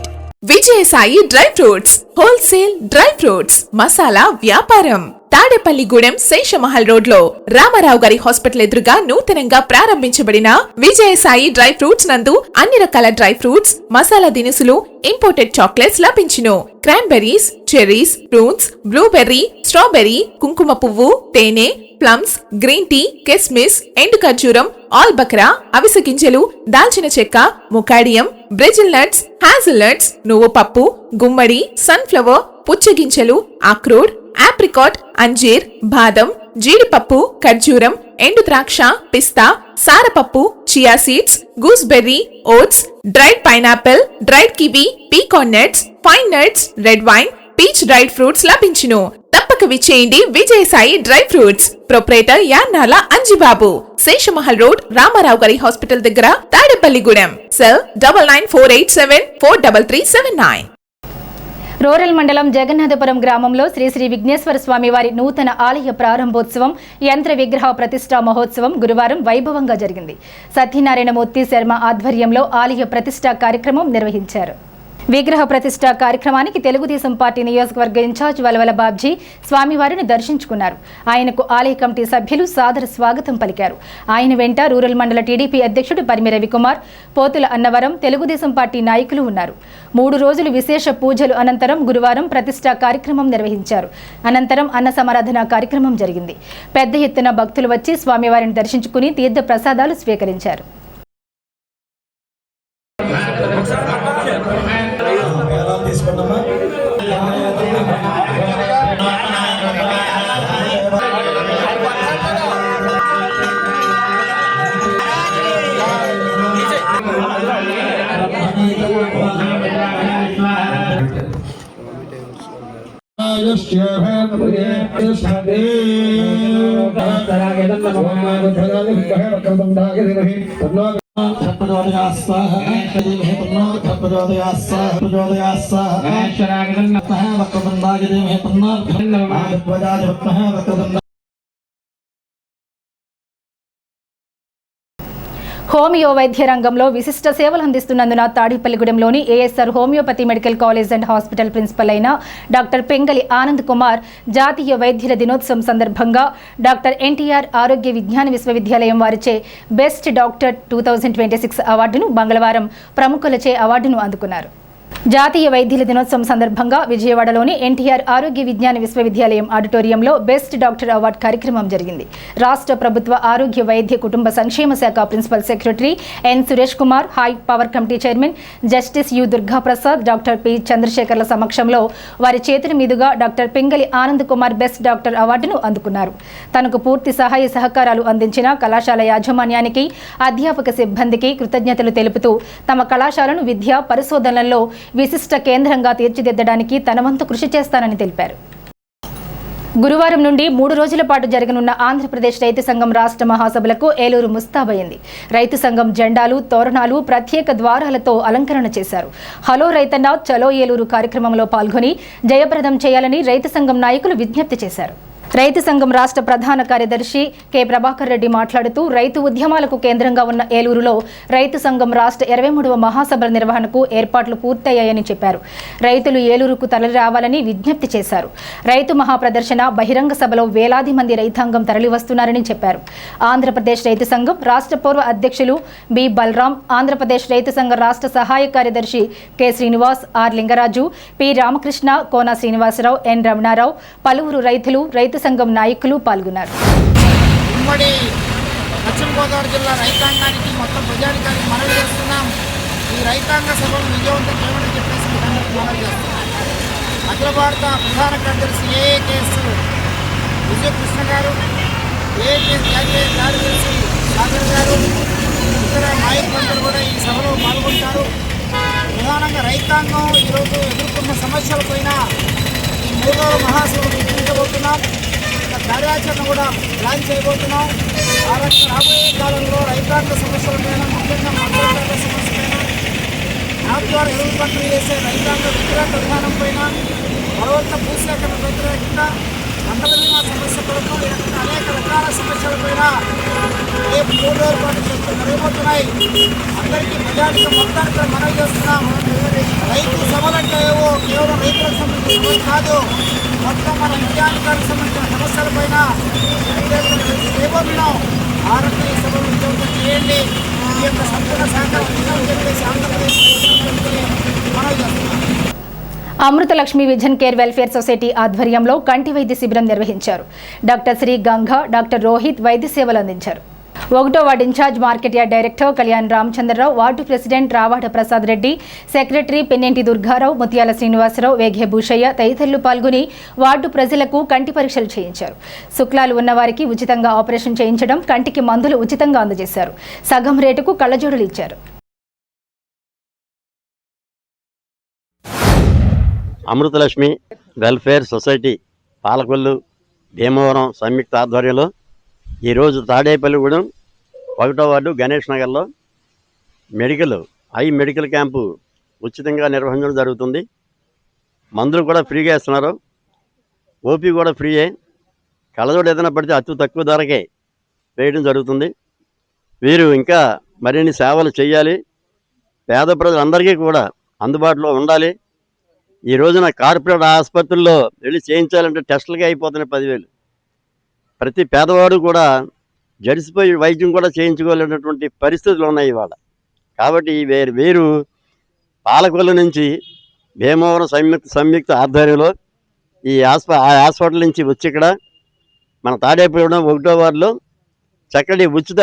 [SPEAKER 12] Vijayasai dry fruits wholesale dry fruits masala వ్యాపారం. తాడేపల్లిగూడెం శేషమహల్ రోడ్ లో రామారావు గారి హాస్పిటల్ ఎదురుగా నూతనంగా ప్రారంభించబడిన విజయసాయి డ్రై ఫ్రూట్స్ నందు అన్ని రకాల డ్రై ఫ్రూట్స్, మసాలా దినుసులు, ఇంపోర్టెడ్ చాక్లెట్స్ లభించును. Cranberries, cherries, fruits, blueberry, strawberry, కుంకుమ పువ్వు, తేనె, ప్లమ్స్, గ్రీన్ టీ, కిస్మిస్, ఎండు ఖర్జూరం, ఆల్ బక్రా, అవిసె గింజలు, దాల్చిన చెక్క, ముకాడియం, బ్రెజిల్ నట్స్, హ్యాజిల్ నట్స్, నువ్వు పప్పు, గుమ్మడి, సన్ఫ్లవర్, పుచ్చగింజలు, అక్రోడ్, ఆప్రికాట్, అంజీర్, బాదం, జీడిపప్పు, ఖర్జూరం, ఎండు ద్రాక్ష, పిస్తా, సారపప్పు, chia seeds, gooseberry, oats, dried pineapple, dried kiwi, pecan nuts, pine nuts, red wine, peach dried fruits లభించును. తప్పక విచ్చేయండి Vijayasai dry fruits. Proprietor Yannala Anjibabu, Seshamahal road, Ramarao garu hospital దగ్గర, తాడేపల్లిగూడెం. సెల్ 9948743379.
[SPEAKER 1] రూరల్ మండలం జగన్నాథపురం గ్రామంలో శ్రీ శ్రీ విఘ్నేశ్వర స్వామి వారి నూతన ఆలయ ప్రారంభోత్సవం, యంత్ర విగ్రహ ప్రతిష్టా మహోత్సవం గురువారం వైభవంగా జరిగింది. సత్యనారాయణమూర్తి శర్మ ఆధ్వర్యంలో ఆలయ ప్రతిష్టా కార్యక్రమం నిర్వహించారు. విగ్రహ ప్రతిష్ఠా కార్యక్రమానికి తెలుగుదేశం పార్టీ నియోజకవర్గ ఇన్ఛార్జ్ వలవల బాబ్జీ స్వామివారిని దర్శించుకున్నారు. ఆయనకు ఆలయ కమిటీ సభ్యులు సాదర స్వాగతం పలికారు. ఆయన వెంట రూరల్ మండల టీడీపీ అధ్యక్షుడు పరిమి రవికుమార్, పోతుల అన్నవరం తెలుగుదేశం పార్టీ నాయకులు ఉన్నారు. 3 రోజులు విశేష పూజలు అనంతరం గురువారం ప్రతిష్ఠా కార్యక్రమం నిర్వహించారు. అనంతరం అన్న సమారాధన కార్యక్రమం జరిగింది. పెద్ద ఎత్తున భక్తులు వచ్చి స్వామివారిని దర్శించుకుని తీర్థ ప్రసాదాలు స్వీకరించారు. హోమియో వైద్య రంగంలో విశిష్ట సేవలు అందిస్తున్నందున తాడేపల్లిగూడెంలోని ASR homeopathy medical college and hospital principal అయిన డాక్టర్ పెంగలి ఆనంద్ కుమార్ జాతీయ వైద్యుల దినోత్సవం సందర్భంగా డాక్టర్ ఎన్టీఆర్ ఆరోగ్య విజ్ఞాన విశ్వవిద్యాలయం వారిచే బెస్ట్ డాక్టర్ 2026 అవార్డును మంగళవారం ప్రముఖులచే అవార్డును అందుకున్నారు. జాతీయ వైద్యుల దినోత్సవం సందర్భంగా విజయవాడలోని ఎన్టీఆర్ ఆరోగ్య విజ్ఞాన విశ్వవిద్యాలయం ఆడిటోరియంలో బెస్ట్ డాక్టర్ అవార్డు కార్యక్రమం జరిగింది. రాష్ట్ర ప్రభుత్వ ఆరోగ్య వైద్య కుటుంబ సంక్షేమ శాఖ principal secretary N Suresh Kumar, high power committee chairman justice U Durga Prasad, doctor P చంద్రశేఖర్ల సమక్షంలో వారి చేతుల మీదుగా doctor Pengali Anand Kumar best doctor అవార్డును అందుకున్నారు. తనకు పూర్తి సహాయ సహకారాలు అందించిన కళాశాల యాజమాన్యానికి, అధ్యాపక సిబ్బందికి కృతజ్ఞతలు తెలుపుతూ తమ కళాశాలను విద్యా పరిశోధనలలో విశిష్ట కేంద్రంగా తీర్చిదిద్దడానికి తన వంతు కృషి చేస్తానని తెలిపారు. గురువారం నుండి 3 రోజుల పాటు జరగనున్న ఆంధ్రప్రదేశ్ రైతు సంఘం రాష్ట్ర మహాసభలకు ఏలూరు ముస్తాబైంది. రైతు సంఘం జెండాలు, తోరణాలు, ప్రత్యేక ద్వారాలతో అలంకరణ చేశారు. హలో రైతన్న చలో ఏలూరు కార్యక్రమంలో పాల్గొని జయప్రదం చేయాలని రైతు సంఘం నాయకులు విజ్ఞప్తి చేశారు. రైతు సంఘం రాష్ట్ర ప్రధాన కార్యదర్శి కె ప్రభాకర్ రెడ్డి మాట్లాడుతూ రైతు ఉద్యమాలకు కేంద్రంగా ఉన్న ఏలూరులో రైతు సంఘం రాష్ట్ర 23వ మహాసభల నిర్వహణకు ఏర్పాట్లు పూర్తయ్యాయని చెప్పారు. రైతులు ఏలూరుకు తరలి రావాలని విజ్ఞప్తి చేశారు. రైతు మహాప్రదర్శన, బహిరంగ సభలో వేలాది మంది రైతాంగం తరలివస్తున్నారని చెప్పారు. ఆంధ్రప్రదేశ్ రైతు సంఘం రాష్ట్ర పూర్వ అధ్యక్షులు బి బలరాం, ఆంధ్రప్రదేశ్ రైతు సంఘ రాష్ట్ర సహాయ కార్యదర్శి K Srinivas, R Lingaraju, P Ramakrishna, Kona Srinivasarao, N Ramanarao, పలువురు రైతులు, రైతు సంఘం నాయకులు పాల్గొన్నారు.
[SPEAKER 13] ఉమ్మడి పశ్చిమ గోదావరి జిల్లా రైతాంగానికి, మొత్తం ప్రజానికానికి మనవి చేస్తున్నాం. ఈ రైతాంగ సభను విజయవంతం చేయమని చెప్పేసి మనవి చేస్తున్నాం. అఖిల భారత ప్రధాన కార్యదర్శి ఏఏకేఎస్ విజయకృష్ణ గారు, ఏఏకేఎస్ జాతీయ కార్యదర్శి సాగర్ గారు, ఇతర నాయకులందరూ కూడా ఈ సభలో పాల్గొంటారు. ప్రధానంగా రైతాంగం ఈరోజు ఎదుర్కొన్న సమస్యలపైన ఈ 3వ మహాసభను నిర్వహించబోతున్నాం. కార్యాచరణ కూడా ప్లాన్ చేయబోతున్నాం. రాబోయే కాలంలో రైతాంగ సమస్యలపైన, ముఖ్యంగా మద్దతు సమస్యలపైన, యాప్ ద్వారా ఎరువులు పంపిణీ చేసే రైతాంగ వ్యతిరేక విధానం పైన, బలవంత భూసేకరణ వ్యతిరేకంగా, పంటల బీమా సమస్య కొరకు అనేక రకాల సమస్యలపైన రేపు 3 రోజుల పాటు చర్చలు జరగబోతున్నాయి. అందరికీ ప్రజానికి మొత్తానికి మనవి చేస్తున్నాం. రైతు సభలంటే కేవలం రైతులకు సంబంధించిన కాదు, మొత్తం మన విద్యానికి సంబంధించిన సమస్యలపైన చేయబోతున్నాం. ఆరోగ్య సభలు విజయవంతం చేయండి. ఈ యొక్క సంపూర్ణ సహకారం చెప్పేసి ఆంధ్రప్రదేశ్ మనవి చేస్తున్నాం.
[SPEAKER 1] Amruthalakshmi vision care welfare society ఆధ్వర్యంలో కంటి వైద్య శిబిరం నిర్వహించారు. డాక్టర్ శ్రీ గంగా, డాక్టర్ రోహిత్ వైద్య సేవలు అందించారు. 1వ ward incharge market yard director Kalyan Ramachandrarao, ward president Ravada Prasad Reddy, secretary Pennenti Durgarao, Muthyala Srinivasarao, వేఘే Bhushayya తదితరులు పాల్గొని వార్డు ప్రజలకు కంటి పరీక్షలు చేయించారు. శుక్లాలు ఉన్నవారికి ఉచితంగా ఆపరేషన్ చేయించడం, కంటికి మందులు ఉచితంగా అందజేశారు. సగం రేటుకు కళ్లజోడులు ఇచ్చారు.
[SPEAKER 14] అమృతలక్ష్మి వెల్ఫేర్ సొసైటీ పాలకొల్లు భీమవరం సంయుక్త ఆధ్వర్యంలో ఈరోజు తాడేపల్లిగూడెం 1వ వార్డు గణేష్ నగర్లో మెడికల్ క్యాంపు ఉచితంగా నిర్వహించడం జరుగుతుంది. మందులు కూడా ఫ్రీగా ఇస్తున్నారు. ఓపీ కూడా ఫ్రీయే. కళ్ళజోడు ఏదైనా పడితే అతి తక్కువ ధరకే వేయడం జరుగుతుంది. వీరు ఇంకా మరిన్ని సేవలు చేయాలి. పేద ప్రజలందరికీ కూడా అందుబాటులో ఉండాలి. ఈ రోజున కార్పొరేట్ ఆసుపత్రుల్లో వెళ్ళి చేయించాలంటే టెస్టులకే అయిపోతున్నాయి 10,000. ప్రతి పేదవాడు కూడా జడిసిపోయి వైద్యం కూడా చేయించుకోలేనటువంటి పరిస్థితులు ఉన్నాయి ఇవాళ. కాబట్టి వీరు పాలకొల్లు నుంచి భీమవరం సంయుక్త ఆధ్వర్యంలో ఈ హాస్పిటల్ నుంచి వచ్చి ఇక్కడ మన తాడేపల్లిగూడెం 1వ వార్డులో చక్కటి ఉచిత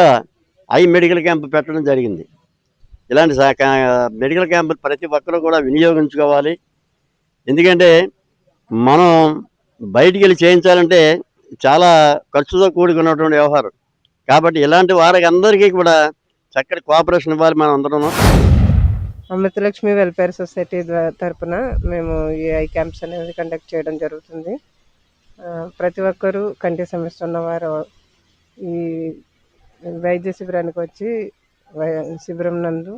[SPEAKER 14] ఐ మెడికల్ క్యాంప్ పెట్టడం జరిగింది. ఇలాంటి మెడికల్ క్యాంపులు ప్రతి ఒక్కరూ కూడా వినియోగించుకోవాలి. ఎందుకంటే మనం బయటికి వెళ్ళి చేయించాలంటే చాలా ఖర్చుతో కూడుకున్నటువంటి వ్యవహారం. కాబట్టి ఇలాంటి వారికి అందరికీ కూడా చక్కటి కోఆపరేషన్ ఇవ్వాలి మనం అందరం.
[SPEAKER 15] అమృతలక్ష్మి వెల్ఫేర్ సొసైటీ తరఫున మేము ఈ ఐ క్యాంప్స్ అనేది కండక్ట్ చేయడం జరుగుతుంది. ప్రతి ఒక్కరూ కంటి సమస్య ఉన్నవారు ఈ వైద్య శిబిరానికి వచ్చి శిబిరం నందు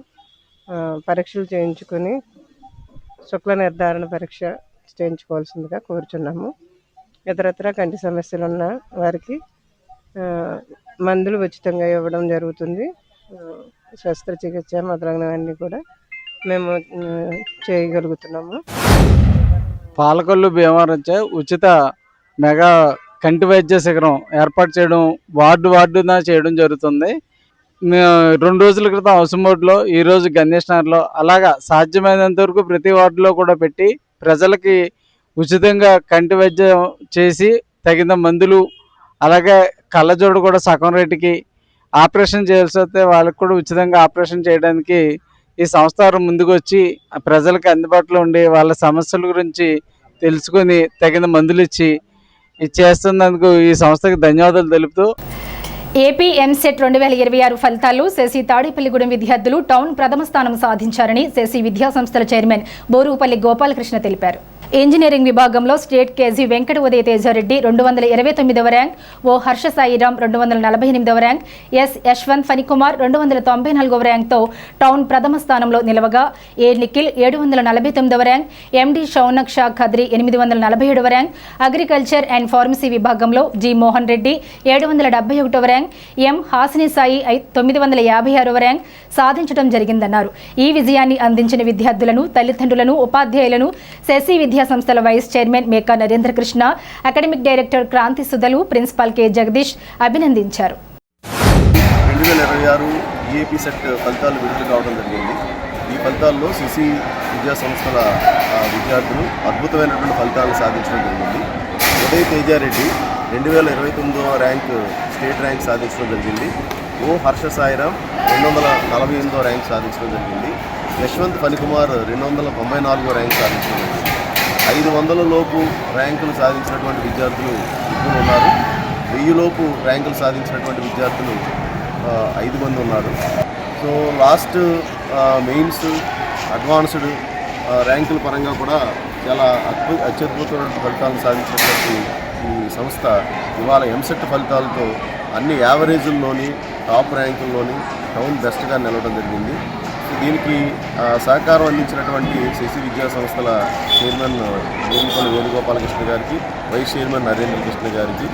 [SPEAKER 15] పరీక్షలు చేయించుకొని శుక్ల నిర్ధారణ పరీక్ష చేయించుకోవాల్సిందిగా కోరుచున్నాము. ఇతరత్ర కంటి సమస్యలు ఉన్న వారికి మందులు ఉచితంగా ఇవ్వడం జరుగుతుంది. శస్త్రచికిత్స మొదలైనవన్నీ కూడా మేము చేయగలుగుతున్నాము.
[SPEAKER 5] పాలకొల్లు భీమవరంచే ఉచిత మెగా కంటి వైద్య శిబిరం ఏర్పాటు చేయడం వార్డున చేయడం జరుగుతుంది. 2 రోజుల క్రితం అవసమోడ్లో, ఈరోజు గణేష్ నగర్లో, అలాగా సాధ్యమైనంత వరకు ప్రతి వార్డులో కూడా పెట్టి ప్రజలకి ఉచితంగా కంటి వైద్యం చేసి తగిన మందులు, అలాగే కళ్ళజోడు కూడా సగం రేటుకి, ఆపరేషన్ చేయాల్సి వస్తే వాళ్ళకి కూడా ఉచితంగా ఆపరేషన్ చేయడానికి ఈ సంస్థ వారు ముందుకు వచ్చి ప్రజలకు అందుబాటులో ఉండి వాళ్ళ సమస్యల గురించి తెలుసుకొని తగిన మందులు ఇచ్చి చేస్తున్నందుకు ఈ సంస్థకి ధన్యవాదాలు తెలుపుతూ
[SPEAKER 1] ఏపీ ఎంసెట్ 2026 ఫలితాల్లో శశి తాడేపల్లిగూడెం విద్యార్థులు టౌన్ ప్రథమ స్థానం సాధించారని శశి విద్యా సంస్థల చైర్మన్ బోరుపల్లి గోపాలకృష్ణ తెలిపారు. ఇంజనీరింగ్ విభాగంలో స్టేట్ కేజీ వెంకట ఉదయ తేజారెడ్డి 229వ ర్యాంక్, ఓ హర్ష సాయిరాం 248వ ర్యాంక్, ఎస్ యశ్వంత్ ఫణికుమార్ 294వ ర్యాంక్తో టౌన్ ప్రథమ స్థానంలో నిలవగా, ఏ నిఖిల్ 749వ ర్యాంక్, ఎండి షౌనక్ షా ఖద్రి 847వ ర్యాంక్, అగ్రికల్చర్ అండ్ ఫార్మసీ విభాగంలో జి మోహన్ రెడ్డి 771వ ర్యాంక్, ఎం హాసిని సాయి 956వ ర్యాంక్ సాధించడం జరిగిందన్నారు. ఈ విజయాన్ని అందించిన విద్యార్థులను, తల్లిదండ్రులను, ఉపాధ్యాయులను శశి విద్యా సంస్థల vice chairman Meka Narendra Krishna, academic director Kranthi సుధలు, ప్రిన్సిపాల్ కె జగదీష్ అభినందించారు.
[SPEAKER 16] 2026 ఈఏపీ సెట్ ఫలితాలు విడుదల కావడం జరిగింది. ఈ ఫలితాల్లో శశి విద్యా సంస్థల విద్యార్థులు అద్భుతమైనటువంటి ఫలితాలను సాధించడం జరిగింది. ఉదయ్ తేజారెడ్డి 2029వ ర్యాంక్ స్టేట్ ర్యాంక్ సాధించడం జరిగింది. ఓ హర్ష సాయిరాం 248వ ర్యాంక్ సాధించడం జరిగింది. యశ్వంత్ ఫణికుమార్ 294వ ర్యాంక్ సాధించడం జరిగింది. 500 లోపు ర్యాంకులు సాధించినటువంటి విద్యార్థులు ఇద్దరు ఉన్నారు. 1000 లోపు ర్యాంకులు సాధించినటువంటి విద్యార్థులు 5 మంది ఉన్నారు. సో లాస్ట్ మెయిన్స్, అడ్వాన్స్డ్ ర్యాంకుల పరంగా కూడా చాలా అత్యద్భుతమైన ఫలితాలను సాధించినటువంటి ఈ సంస్థ ఇవాళ ఎంసెట్ ఫలితాలతో అన్ని యావరేజుల్లోని, టాప్ ర్యాంకుల్లోని టౌన్ బెస్ట్గా నిలవడం జరిగింది. దీనికి సహకారం అందించినటువంటి శశి విద్యా సంస్థల చైర్మన్ బోరుపల్లి వేణుగోపాలకృష్ణ గారికి, వైస్ చైర్మన్ నరేంద్ర కృష్ణ గారికి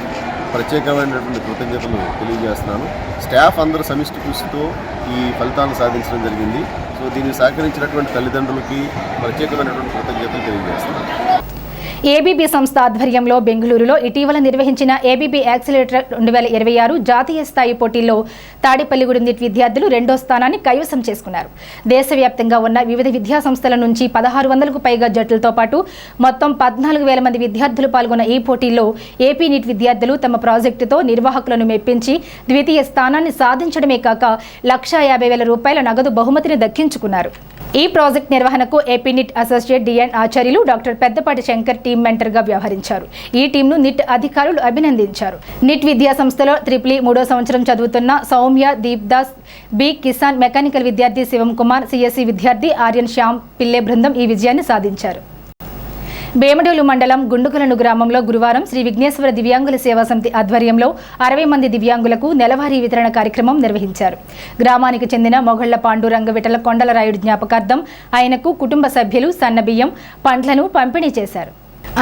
[SPEAKER 16] ప్రత్యేకమైనటువంటి కృతజ్ఞతలు తెలియజేస్తున్నాను. స్టాఫ్ అందరూ సమిష్టి కృషితో ఈ ఫలితాలను సాధించడం జరిగింది. సో దీనికి సహకరించినటువంటి తల్లిదండ్రులకి ప్రత్యేకమైనటువంటి కృతజ్ఞతలు తెలియజేస్తున్నాను.
[SPEAKER 1] ఏబీబీ సంస్థ ఆధ్వర్యంలో బెంగళూరులో ఇటీవల నిర్వహించిన ఏబీబీ యాక్సిలరేటర్ 2026 జాతీయ స్థాయి పోటీల్లో తాడేపల్లిగూడెం నిట్ విద్యార్థులు 2వ స్థానాన్ని కైవసం చేసుకున్నారు. దేశవ్యాప్తంగా ఉన్న వివిధ విద్యా సంస్థల నుంచి 1600కు పైగా జట్లతో పాటు మొత్తం 14,000 మంది విద్యార్థులు పాల్గొన్న ఈ పోటీల్లో ఏపీ నిట్ విద్యార్థులు తమ ప్రాజెక్టుతో నిర్వాహకులను మెప్పించి ద్వితీయ స్థానాన్ని సాధించడమే కాక ₹150,000 నగదు బహుమతిని దక్కించుకున్నారు. ఈ ప్రాజెక్ట్ నిర్వహణకు ఏపీ నిట్ అసోసియేట్ డిఎన్ ఆచార్యులు డాక్టర్ పెద్దపాటి శంకర్ టీం మెంటర్గా వ్యవహరించారు. ఈ టీంను నిట్ అధికారులు అభినందించారు. నిట్ విద్యా సంస్థలో ట్రిపుల్ 3వ సంవత్సరం చదువుతున్న సౌమ్య, దీప్ దాస్, బి కిసాన్ మెకానికల్ విద్యార్థి శివం కుమార్, సిఎస్సి విద్యార్థి ఆర్యన్ శ్యామ్ పిల్లే బృందం ఈ విజయాన్ని సాధించారు. బేమడోలు మండలం గుండుకులను గ్రామంలో గురువారం శ్రీ విఘ్నేశ్వర దివ్యాంగుల సేవా సమితి ఆధ్వర్యంలో 60 మంది దివ్యాంగులకు నెలవారీ వితరణ కార్యక్రమం నిర్వహించారు. గ్రామానికి చెందిన మొగళ్ల పాండురంగ విఠల కొండలరాయుడు జ్ఞాపకార్థం ఆయనకు కుటుంబ సభ్యులు సన్నబియ్యం, పండ్లను పంపిణీ చేశారు.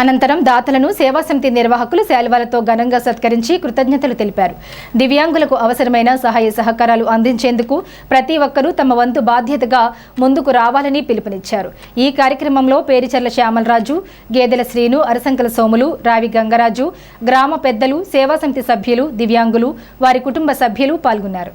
[SPEAKER 1] అనంతరం దాతలను సేవా సమితి నిర్వాహకులు శాల్వాలతో ఘనంగా సత్కరించి కృతజ్ఞతలు తెలిపారు. దివ్యాంగులకు అవసరమైన సహాయ సహకారాలు అందించేందుకు ప్రతి ఒక్కరూ తమ వంతు బాధ్యతగా ముందుకు రావాలని పిలుపునిచ్చారు. ఈ కార్యక్రమంలో పేరిచర్ల శ్యామలరాజు, గేదెల శ్రీను, అరసంకల సోములు, రావి గంగరాజు, గ్రామ పెద్దలు, సేవా సమితి సభ్యులు, దివ్యాంగులు, వారి కుటుంబ సభ్యులు పాల్గొన్నారు.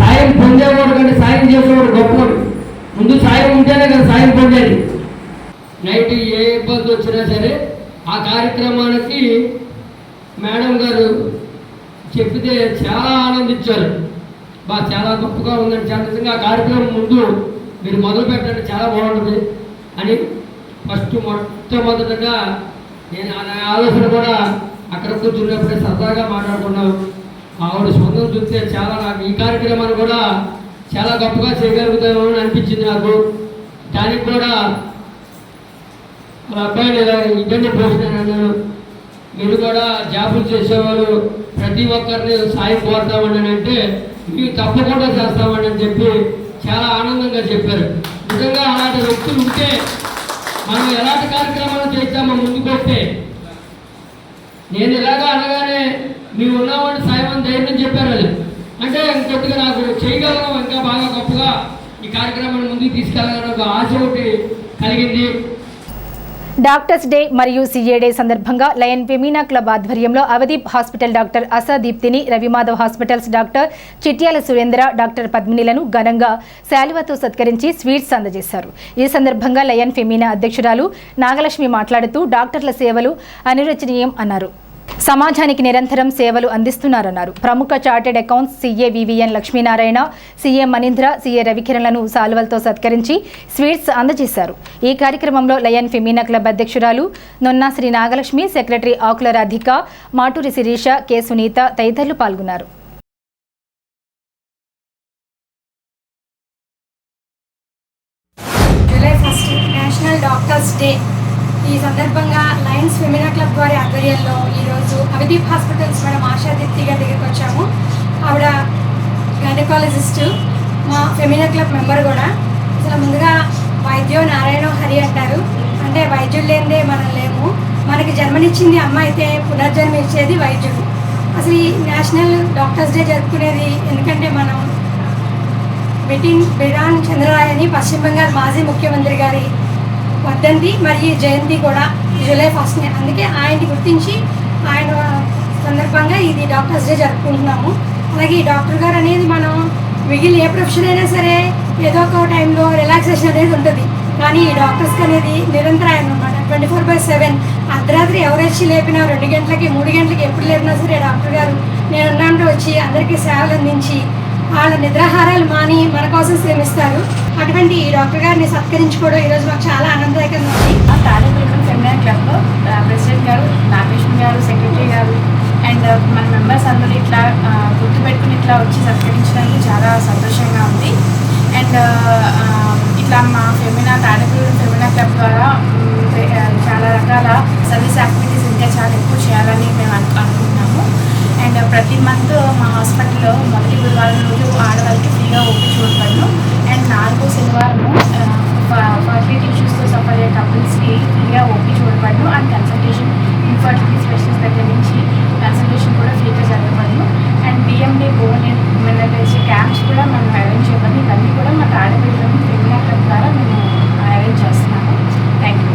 [SPEAKER 17] సాయం పొందేవాడు కంటే సాయం చేసేవాడు గొప్పవాడు. ముందు సాయం ఉంటేనే కదా సాయం పొందేది. నైట్ ఏ ఇబ్బంది వచ్చినా సరే ఆ కార్యక్రమానికి మేడం గారు చెప్తే చాలా ఆనందించారు. చాలా గొప్పగా ఉందని, చాలా నిజంగా ఆ కార్యక్రమం ముందు మీరు మొదలు పెట్టండి చాలా బాగుంటుంది అని మొట్టమొదటగా నేను ఆలోచన కూడా అక్కడ కూర్చున్నప్పుడే సరదాగా మాట్లాడుకున్నాం. ఆవిడ స్పందన చూస్తే చాలా నాకు ఈ కార్యక్రమాన్ని కూడా చాలా గొప్పగా చేయగలుగుతాము అని అనిపించింది నాకు. దానికి కూడా వాళ్ళ అబ్బాయిని ఇబ్బంది పోతున్నాను, మీరు కూడా జాబులు చేసేవాళ్ళు ప్రతి ఒక్కరిని సాయం కోరుతామని అంటే మీరు తప్పకుండా చేస్తామని చెప్పి చాలా ఆనందంగా చెప్పారు. నిజంగా అలాంటి వ్యక్తులు ఉంటే మనం ఎలాంటి కార్యక్రమాలు చేస్తామో ముందుకు వస్తే, నేను ఇలాగా అనగానే మేము ఉన్నామని సాయం అని ధైర్యం చెప్పారు. అది అంటే ఇంకొద్దిగా నాకు చేయగలను, ఇంకా బాగా గొప్పగా ఈ కార్యక్రమాన్ని ముందుకు తీసుకెళ్ళాలని ఒక ఆశ ఒకటి కలిగింది.
[SPEAKER 1] డాక్టర్స్ డే మరియు సిఏ డే సందర్భంగా లయన్ ఫెమినా క్లబ్ ఆధ్వర్యంలో అవదీప్ హాస్పిటల్ డాక్టర్ అసాదీప్తిని, Ravimadhav hospitals doctor Chityala Surendra, doctor పద్మినిలను ఘనంగా శాలువాతో సత్కరించి స్వీట్స్ అందజేశారు. ఈ సందర్భంగా లయన్ ఫెమినా అధ్యక్షురాలు నాగలక్ష్మి మాట్లాడుతూ డాక్టర్ల సేవలు అనిర్వచనీయం అన్నారు. సమాజానికి నిరంతరం సేవలు అందిస్తున్నారన్నారు. ప్రముఖ chartered accounts CA VVN Lakshminarayana, CA Manindra, CA రవికిరణ్లను సాల్వలతో సత్కరించి స్వీట్స్ అందజేశారు. ఈ కార్యక్రమంలో లయన్ ఫెమినా క్లబ్ అధ్యక్షురాలు నొన్నా శ్రీ నాగలక్ష్మి, సెక్రటరీ ఆకుల రాధిక, మాటూరి శిరీష, కె సునీత తదితరులు పాల్గొన్నారు.
[SPEAKER 18] July 1 national doctors day. ఈ సందర్భంగా లయన్స్ ఫెమినా క్లబ్ వారి ఆధ్వర్యంలో ఈరోజు అవదీప్ హాస్పిటల్స్ మేడం ఆశాదీప్తి గారి దగ్గరికి వచ్చాము. ఆవిడ గైనకాలజిస్టు, మా ఫెమినా క్లబ్ మెంబర్ కూడా. అసలు ముందుగా వైద్యో నారాయణ హరి అంటారు, అంటే వైద్యులు లేనిదే మనం లేము. మనకి జన్మనిచ్చింది అమ్మ అయితే పునర్జన్మ ఇచ్చేది వైద్యుడు. అసలు ఈ నేషనల్ డాక్టర్స్ డే జరుపుకునేది ఎందుకంటే మనం బిడాన్ చంద్రరాయని పశ్చిమ బెంగాల్ మాజీ ముఖ్యమంత్రి గారి వర్ధంతి మరియు జయంతి కూడా జూలై 1. అందుకే ఆయన్ని గుర్తించి ఆయన సందర్భంగా ఇది డాక్టర్స్ డే జరుపుకుంటున్నాము. అలాగే ఈ డాక్టర్ గారు అనేది మనం మిగిలిన ఏ ప్రొఫెషన్ అయినా సరే ఏదో ఒక టైంలో రిలాక్సేషన్ అనేది ఉంటుంది, కానీ ఈ డాక్టర్స్కి అనేది నిరంతరాయం అనమాట. 24/7 అర్ధరాత్రి ఎవరొచ్చి లేపినా 2 గంటలకి 3 గంటలకి ఎప్పుడు లేపినా సరే డాక్టర్ గారు నేనున్నాంటూ వచ్చి అందరికీ సేవలు అందించి వాళ్ళ నిద్రాహారాలు మాని మన కోసం శ్రమిస్తారు. అటువంటి ఈ డాక్టర్ గారిని సత్కరించుకోవడం ఈరోజు మాకు చాలా ఆనందదాయకంగా ఉంది.
[SPEAKER 19] తాడేపల్లిగూడెం ఫెమినా క్లబ్ ప్రెసిడెంట్ గారు నాగలక్ష్మి గారు, సెక్రటరీ గారు అండ్ మన మెంబర్స్ అందరూ ఇట్లా గుర్తుపెట్టుకుని ఇట్లా వచ్చి సత్కరించడానికి చాలా సంతోషంగా ఉంది. అండ్ ఇట్లా మా తాడేపల్లిగూడెం ఫెమినా క్లబ్ ద్వారా చాలా రకాల సర్వీస్ యాక్టివిటీస్ ఇంకా చాలా ఎక్కువ చేయాలని మేము అనుకుంటున్నాము. అండ్ ప్రతి మంత్ మా హాస్పిటల్లో మొదటి గురువారం రోజు ఆడవాళ్ళకి ఫ్రీగా ఓపీ చూడబడను. అండ్ 4వ శనివారము ఫర్టిలిటీ ఇష్యూస్తో సఫర్ అయ్యే కపుల్స్కి ఫ్రీగా ఓపీ చూడబడను. అండ్ కన్సల్టేషన్ ఇన్ఫర్టిలిటీ స్పెషలిస్ట్ దగ్గర నుంచి కన్సల్టేషన్ కూడా ఫ్రీగా జరగబడను. And BMD bone mineralisation camps కూడా మనం అరేంజ్ చేయబడి ఇవన్నీ కూడా మా తాడేపల్లిగూడెం ఫెమినా క్లబ్ ద్వారా మేము అరేంజ్ చేస్తున్నాము. Thank you.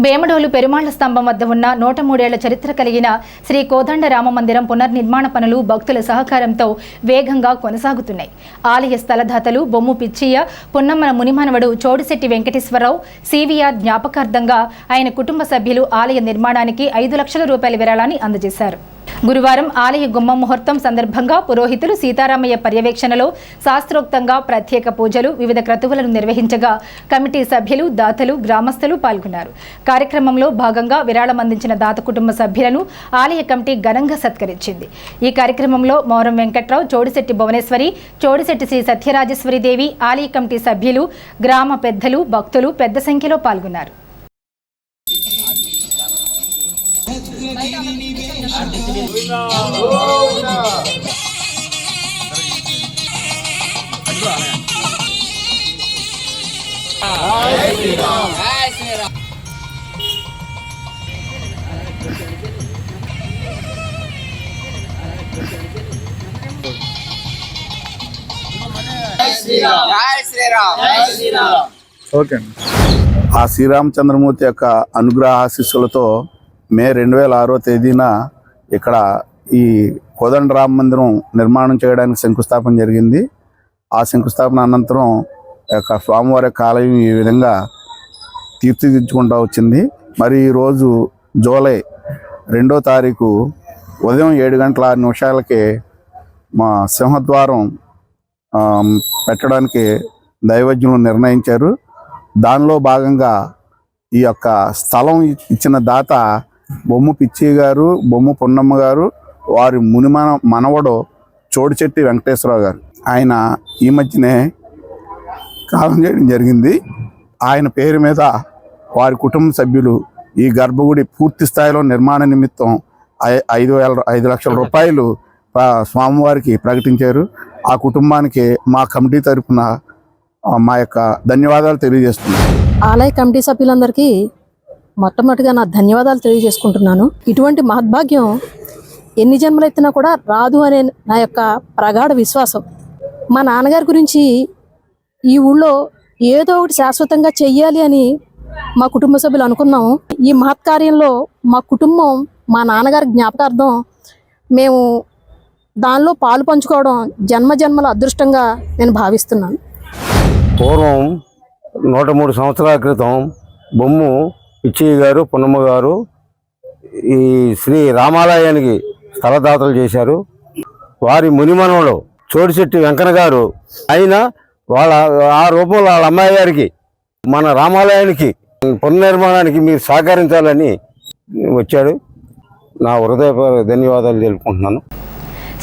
[SPEAKER 1] వేమడోలు పెరుమాళ్ల స్తంభం వద్ద ఉన్న 103 ఏళ్ల చరిత్ర కలిగిన శ్రీ కోదండ రామ మందిరం పునర్నిర్మాణ పనులు భక్తుల సహకారంతో వేగంగా కొనసాగుతున్నాయి. ఆలయ స్థలదాతలు బొమ్ము పిచ్చయ్య, పున్నమ్మన మునిమానవడు చోడిశెట్టి వెంకటేశ్వరరావు సివిఆర్ జ్ఞాపకార్థంగా ఆయన కుటుంబ సభ్యులు ఆలయ నిర్మాణానికి 5 లక్షల రూపాయల విరాళాన్ని అందజేశారు. గురువారం ఆలయ గుమ్మ ముహూర్తం సందర్భంగా పురోహితులు సీతారామయ్య పర్యవేక్షణలో శాస్త్రోక్తంగా ప్రత్యేక పూజలు, వివిధ క్రతువులను నిర్వహించగా కమిటీ సభ్యులు, దాతలు, గ్రామస్తులు పాల్గొన్నారు. కార్యక్రమంలో భాగంగా విరాళం అందించిన దాత కుటుంబ సభ్యులను ఆలయ కమిటీ ఘనంగా సత్కరించింది. ఈ కార్యక్రమంలో మౌరం వెంకట్రావు, చోడిశెట్టి భువనేశ్వరి, చోడిశెట్టి శ్రీ సత్యరాజేశ్వరి దేవి, ఆలయ కమిటీ సభ్యులు, గ్రామ పెద్దలు, భక్తులు పెద్ద సంఖ్యలో పాల్గొన్నారు.
[SPEAKER 3] ఓకే. ఆ శ్రీరామచంద్రమూర్తి యొక్క అనుగ్రహ ఆశీస్సులతో మే 2006వ తేదీన ఇక్కడ ఈ కోదండ రామ మందిరం నిర్మాణం చేయడానికి శంకుస్థాపన జరిగింది. ఆ శంకుస్థాపన అనంతరం యొక్క స్వామివారి యొక్క ఆలయం ఈ విధంగా తీర్చిదిద్దుకుంటూ వచ్చింది. మరి ఈరోజు జూలై 2వ తారీఖు ఉదయం 7:06 మా సింహద్వారం పెట్టడానికి దైవజ్ఞులు నిర్ణయించారు. దానిలో భాగంగా ఈ యొక్క స్థలం ఇచ్చిన దాత బొమ్ము పిచ్చి గారు, బొమ్ము పున్నమ్మ గారు
[SPEAKER 20] వారి మనవడు చోడిచెట్టి వెంకటేశ్వరరావు గారు. ఆయన ఈ మధ్యనే కాలం చేయడం జరిగింది. ఆయన పేరు మీద వారి కుటుంబ సభ్యులు ఈ గర్భగుడి పూర్తి స్థాయిలో నిర్మాణ నిమిత్తం 5 లక్షల రూపాయలు స్వామివారికి ప్రకటించారు. ఆ కుటుంబానికి మా కమిటీ తరఫున మా యొక్క ధన్యవాదాలు తెలియజేస్తున్నాను.
[SPEAKER 21] ఆలయ కమిటీ సభ్యులందరికీ మొట్టమొదటిగా నా ధన్యవాదాలు తెలియజేసుకుంటున్నాను. ఇటువంటి మహద్భాగ్యం ఎన్ని జన్మలెత్తినా కూడా రాదు అనే నా యొక్క ప్రగాఢ విశ్వాసం. మా నాన్నగారి గురించి ఈ ఊళ్ళో ఏదో ఒకటి శాశ్వతంగా చెయ్యాలి అని మా కుటుంబ సభ్యులు అనుకున్నాము. ఈ మహత్కార్యంలో మా కుటుంబం మా నాన్నగారి జ్ఞాపకార్థం మేము దానిలో పాలు పంచుకోవడం జన్మజన్మల అదృష్టంగా నేను భావిస్తున్నాను.
[SPEAKER 22] పూర్వం 103 సంవత్సరాల క్రితం బొమ్ము పిచ్చయ్య గారు, పున్నమ్మ గారు ఈ శ్రీ రామాలయానికి స్థలదాతలు చేశారు. వారి మునిమనంలో చోడిశెట్టి వెంకన్న గారు ఆయన ఆ రూపంలో వాళ్ళ అమ్మాయి గారికి మన రామాలయానికి పునర్నిర్మాణానికి మీరు సహకరించాలని వచ్చాడు. నా హృదయపూర్వక ధన్యవాదాలు తెలుపుకుంటున్నాను.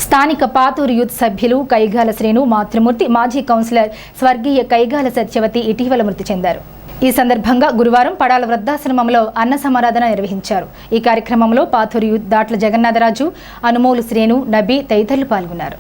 [SPEAKER 1] స్థానిక పాతూరు యూత్ సభ్యులు కైగాల శ్రీను, మాతృమూర్తి, మాజీ కౌన్సిలర్ స్వర్గీయ కైగాల సత్యవతి ఇటీవల మృతి చెందారు. ఈ సందర్భంగా గురువారం పడాల వృద్ధాశ్రమంలో అన్న సమారాధన నిర్వహించారు. ఈ కార్యక్రమంలో పాతూరు యూత్ దాట్ల జగన్నాథరాజు, అనుమోలు శ్రేణు, నబీ తదితరులు పాల్గొన్నారు.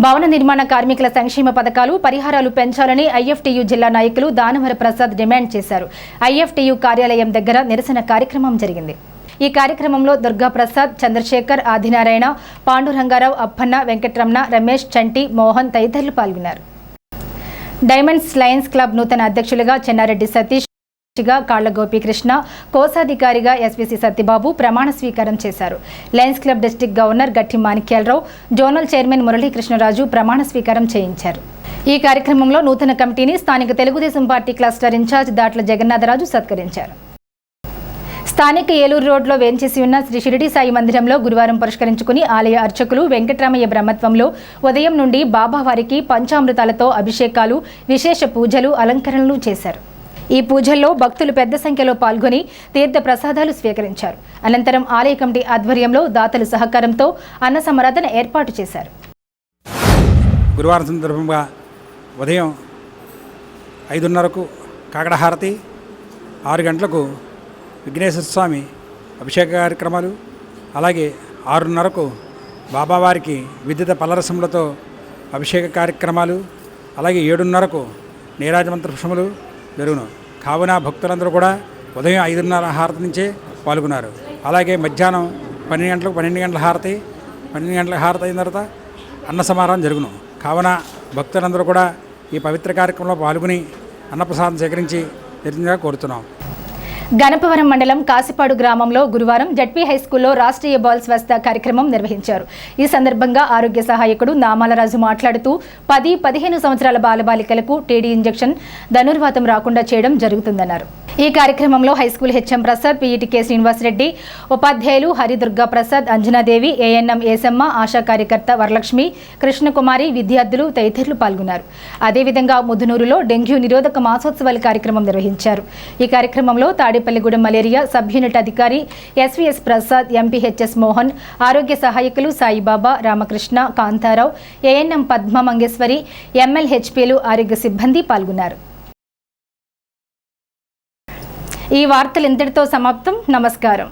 [SPEAKER 1] భవన నిర్మాణ కార్మికుల సంక్షేమ పథకాలు, పరిహారాలు పెంచాలని ఐఎఫ్టీయూ జిల్లా నాయకులు దానవర ప్రసాద్ డిమాండ్ చేశారు. ఐఎఫ్టీయూ కార్యాలయం దగ్గర నిరసన కార్యక్రమం జరిగింది. ఈ కార్యక్రమంలో దుర్గాప్రసాద్, చంద్రశేఖర్, ఆదినారాయణ, పాండురంగారావు, అప్పన్న, వెంకటరమణ, రమేష్, చంటి, మోహన్ తదితరులు పాల్గొన్నారు. డైమండ్స్ లయన్స్ క్లబ్ నూతన అధ్యక్షులుగా చెన్నారెడ్డి సతీష్, కాళ్ల గోపీకృష్ణ, కోశాధికారిగా ఎస్విసి సత్యబాబు ప్రమాణ స్వీకారం చేశారు. లయన్స్ క్లబ్ డిస్టిక్ గవర్నర్ గట్టి మాణిక్యాలరావు, జోనల్ చైర్మన్ మురళీకృష్ణరాజు ప్రమాణ స్వీకారం చేయించారు. ఈ కార్యక్రమంలో నూతన కమిటీని స్థానిక Telugu Desam party cluster incharge Datla Jagannatharaju సత్కరించారు. స్థానిక ఏలూరు రోడ్లో వేంచేసి ఉన్న శ్రీ షిరిడి సాయి మందిరంలో గురువారం పురస్కరించుకుని ఆలయ అర్చకులు వెంకటరామయ్య బ్రహ్మత్వంలో ఉదయం నుండి బాబావారికి పంచామృతాలతో అభిషేకాలు, విశేష పూజలు, అలంకరణలు చేశారు. ఈ పూజల్లో భక్తులు పెద్ద సంఖ్యలో పాల్గొని తీర్థ ప్రసాదాలు స్వీకరించారు. అనంతరం ఆలయ కమిటీ ఆధ్వర్యంలో దాతల సహకారంతో అన్న సమారాధన ఏర్పాటు చేశారు.
[SPEAKER 23] గురువారం సందర్భంగా ఉదయం 5:30కు కాకడహారతి, 6 గంటలకు విఘ్నేశ్వర స్వామి అభిషేక కార్యక్రమాలు, అలాగే 6:30కు బాబావారికి విద్యుత పల్లరసములతో అభిషేక కార్యక్రమాలు, అలాగే 7:30కు నీరాజమంత్ర పుష్పములు జరుగును. కావున భక్తులందరూ కూడా ఉదయం 5:30 హారతి నుంచే పాల్గొన్నారు. అలాగే మధ్యాహ్నం 12 గంటల హారతి, 12 గంటల హారతి అయిన తర్వాత అన్న సమారాధన జరుగును. కావున భక్తులందరూ కూడా ఈ పవిత్ర కార్యక్రమంలో పాల్గొని అన్నప్రసాదం సేకరించి జరిగిందిగా కోరుతున్నాం.
[SPEAKER 1] గణపవరం మండలం కాసిపాడు గ్రామంలో గురువారం జడ్పీ హైస్కూల్లో రాష్ట్రీయ బాల్ స్వస్థ కార్యక్రమం నిర్వహించారు. ఈ సందర్భంగా ఆరోగ్య సహాయకుడు నామాలరాజు మాట్లాడుతూ 10-15 సంవత్సరాల బాలబాలికలకు టీడీ ఇంజెక్షన్, ధనుర్వాతం రాకుండా చేయడం జరుగుతుందన్నారు. ఈ కార్యక్రమంలో హైస్కూల్ హెచ్ఎం ప్రసాద్, పీఈటీకే శ్రీనివాసరెడ్డి, ఉపాధ్యాయులు హరిదుర్గా ప్రసాద్, అంజనాదేవి, ఏఎన్ఎం ఏసమ్మ, ఆశా కార్యకర్త వరలక్ష్మి, కృష్ణకుమారి, విద్యార్థులు తదితరులు పాల్గొన్నారు. అదేవిధంగా ముదునూరులో డెంగ్యూ నిరోధక మాసోత్సవాల కార్యక్రమం నిర్వహించారు. ఈ కార్యక్రమంలో తాడేపల్లిగూడెం మలేరియా సబ్ యూనిట్ అధికారి ఎస్వీఎస్ ప్రసాద్, ఎంపీహెచ్ఎస్ మోహన్, ఆరోగ్య సహాయకులు సాయిబాబా, రామకృష్ణ, కాంతారావు, ఏఎన్ఎం పద్మ మంగేశ్వరి, ఎంఎల్హెచ్పీలు, ఆరోగ్య సిబ్బంది పాల్గొన్నారు. ఈ వార్తలు ఇంతటితో సమాప్తం. నమస్కారం.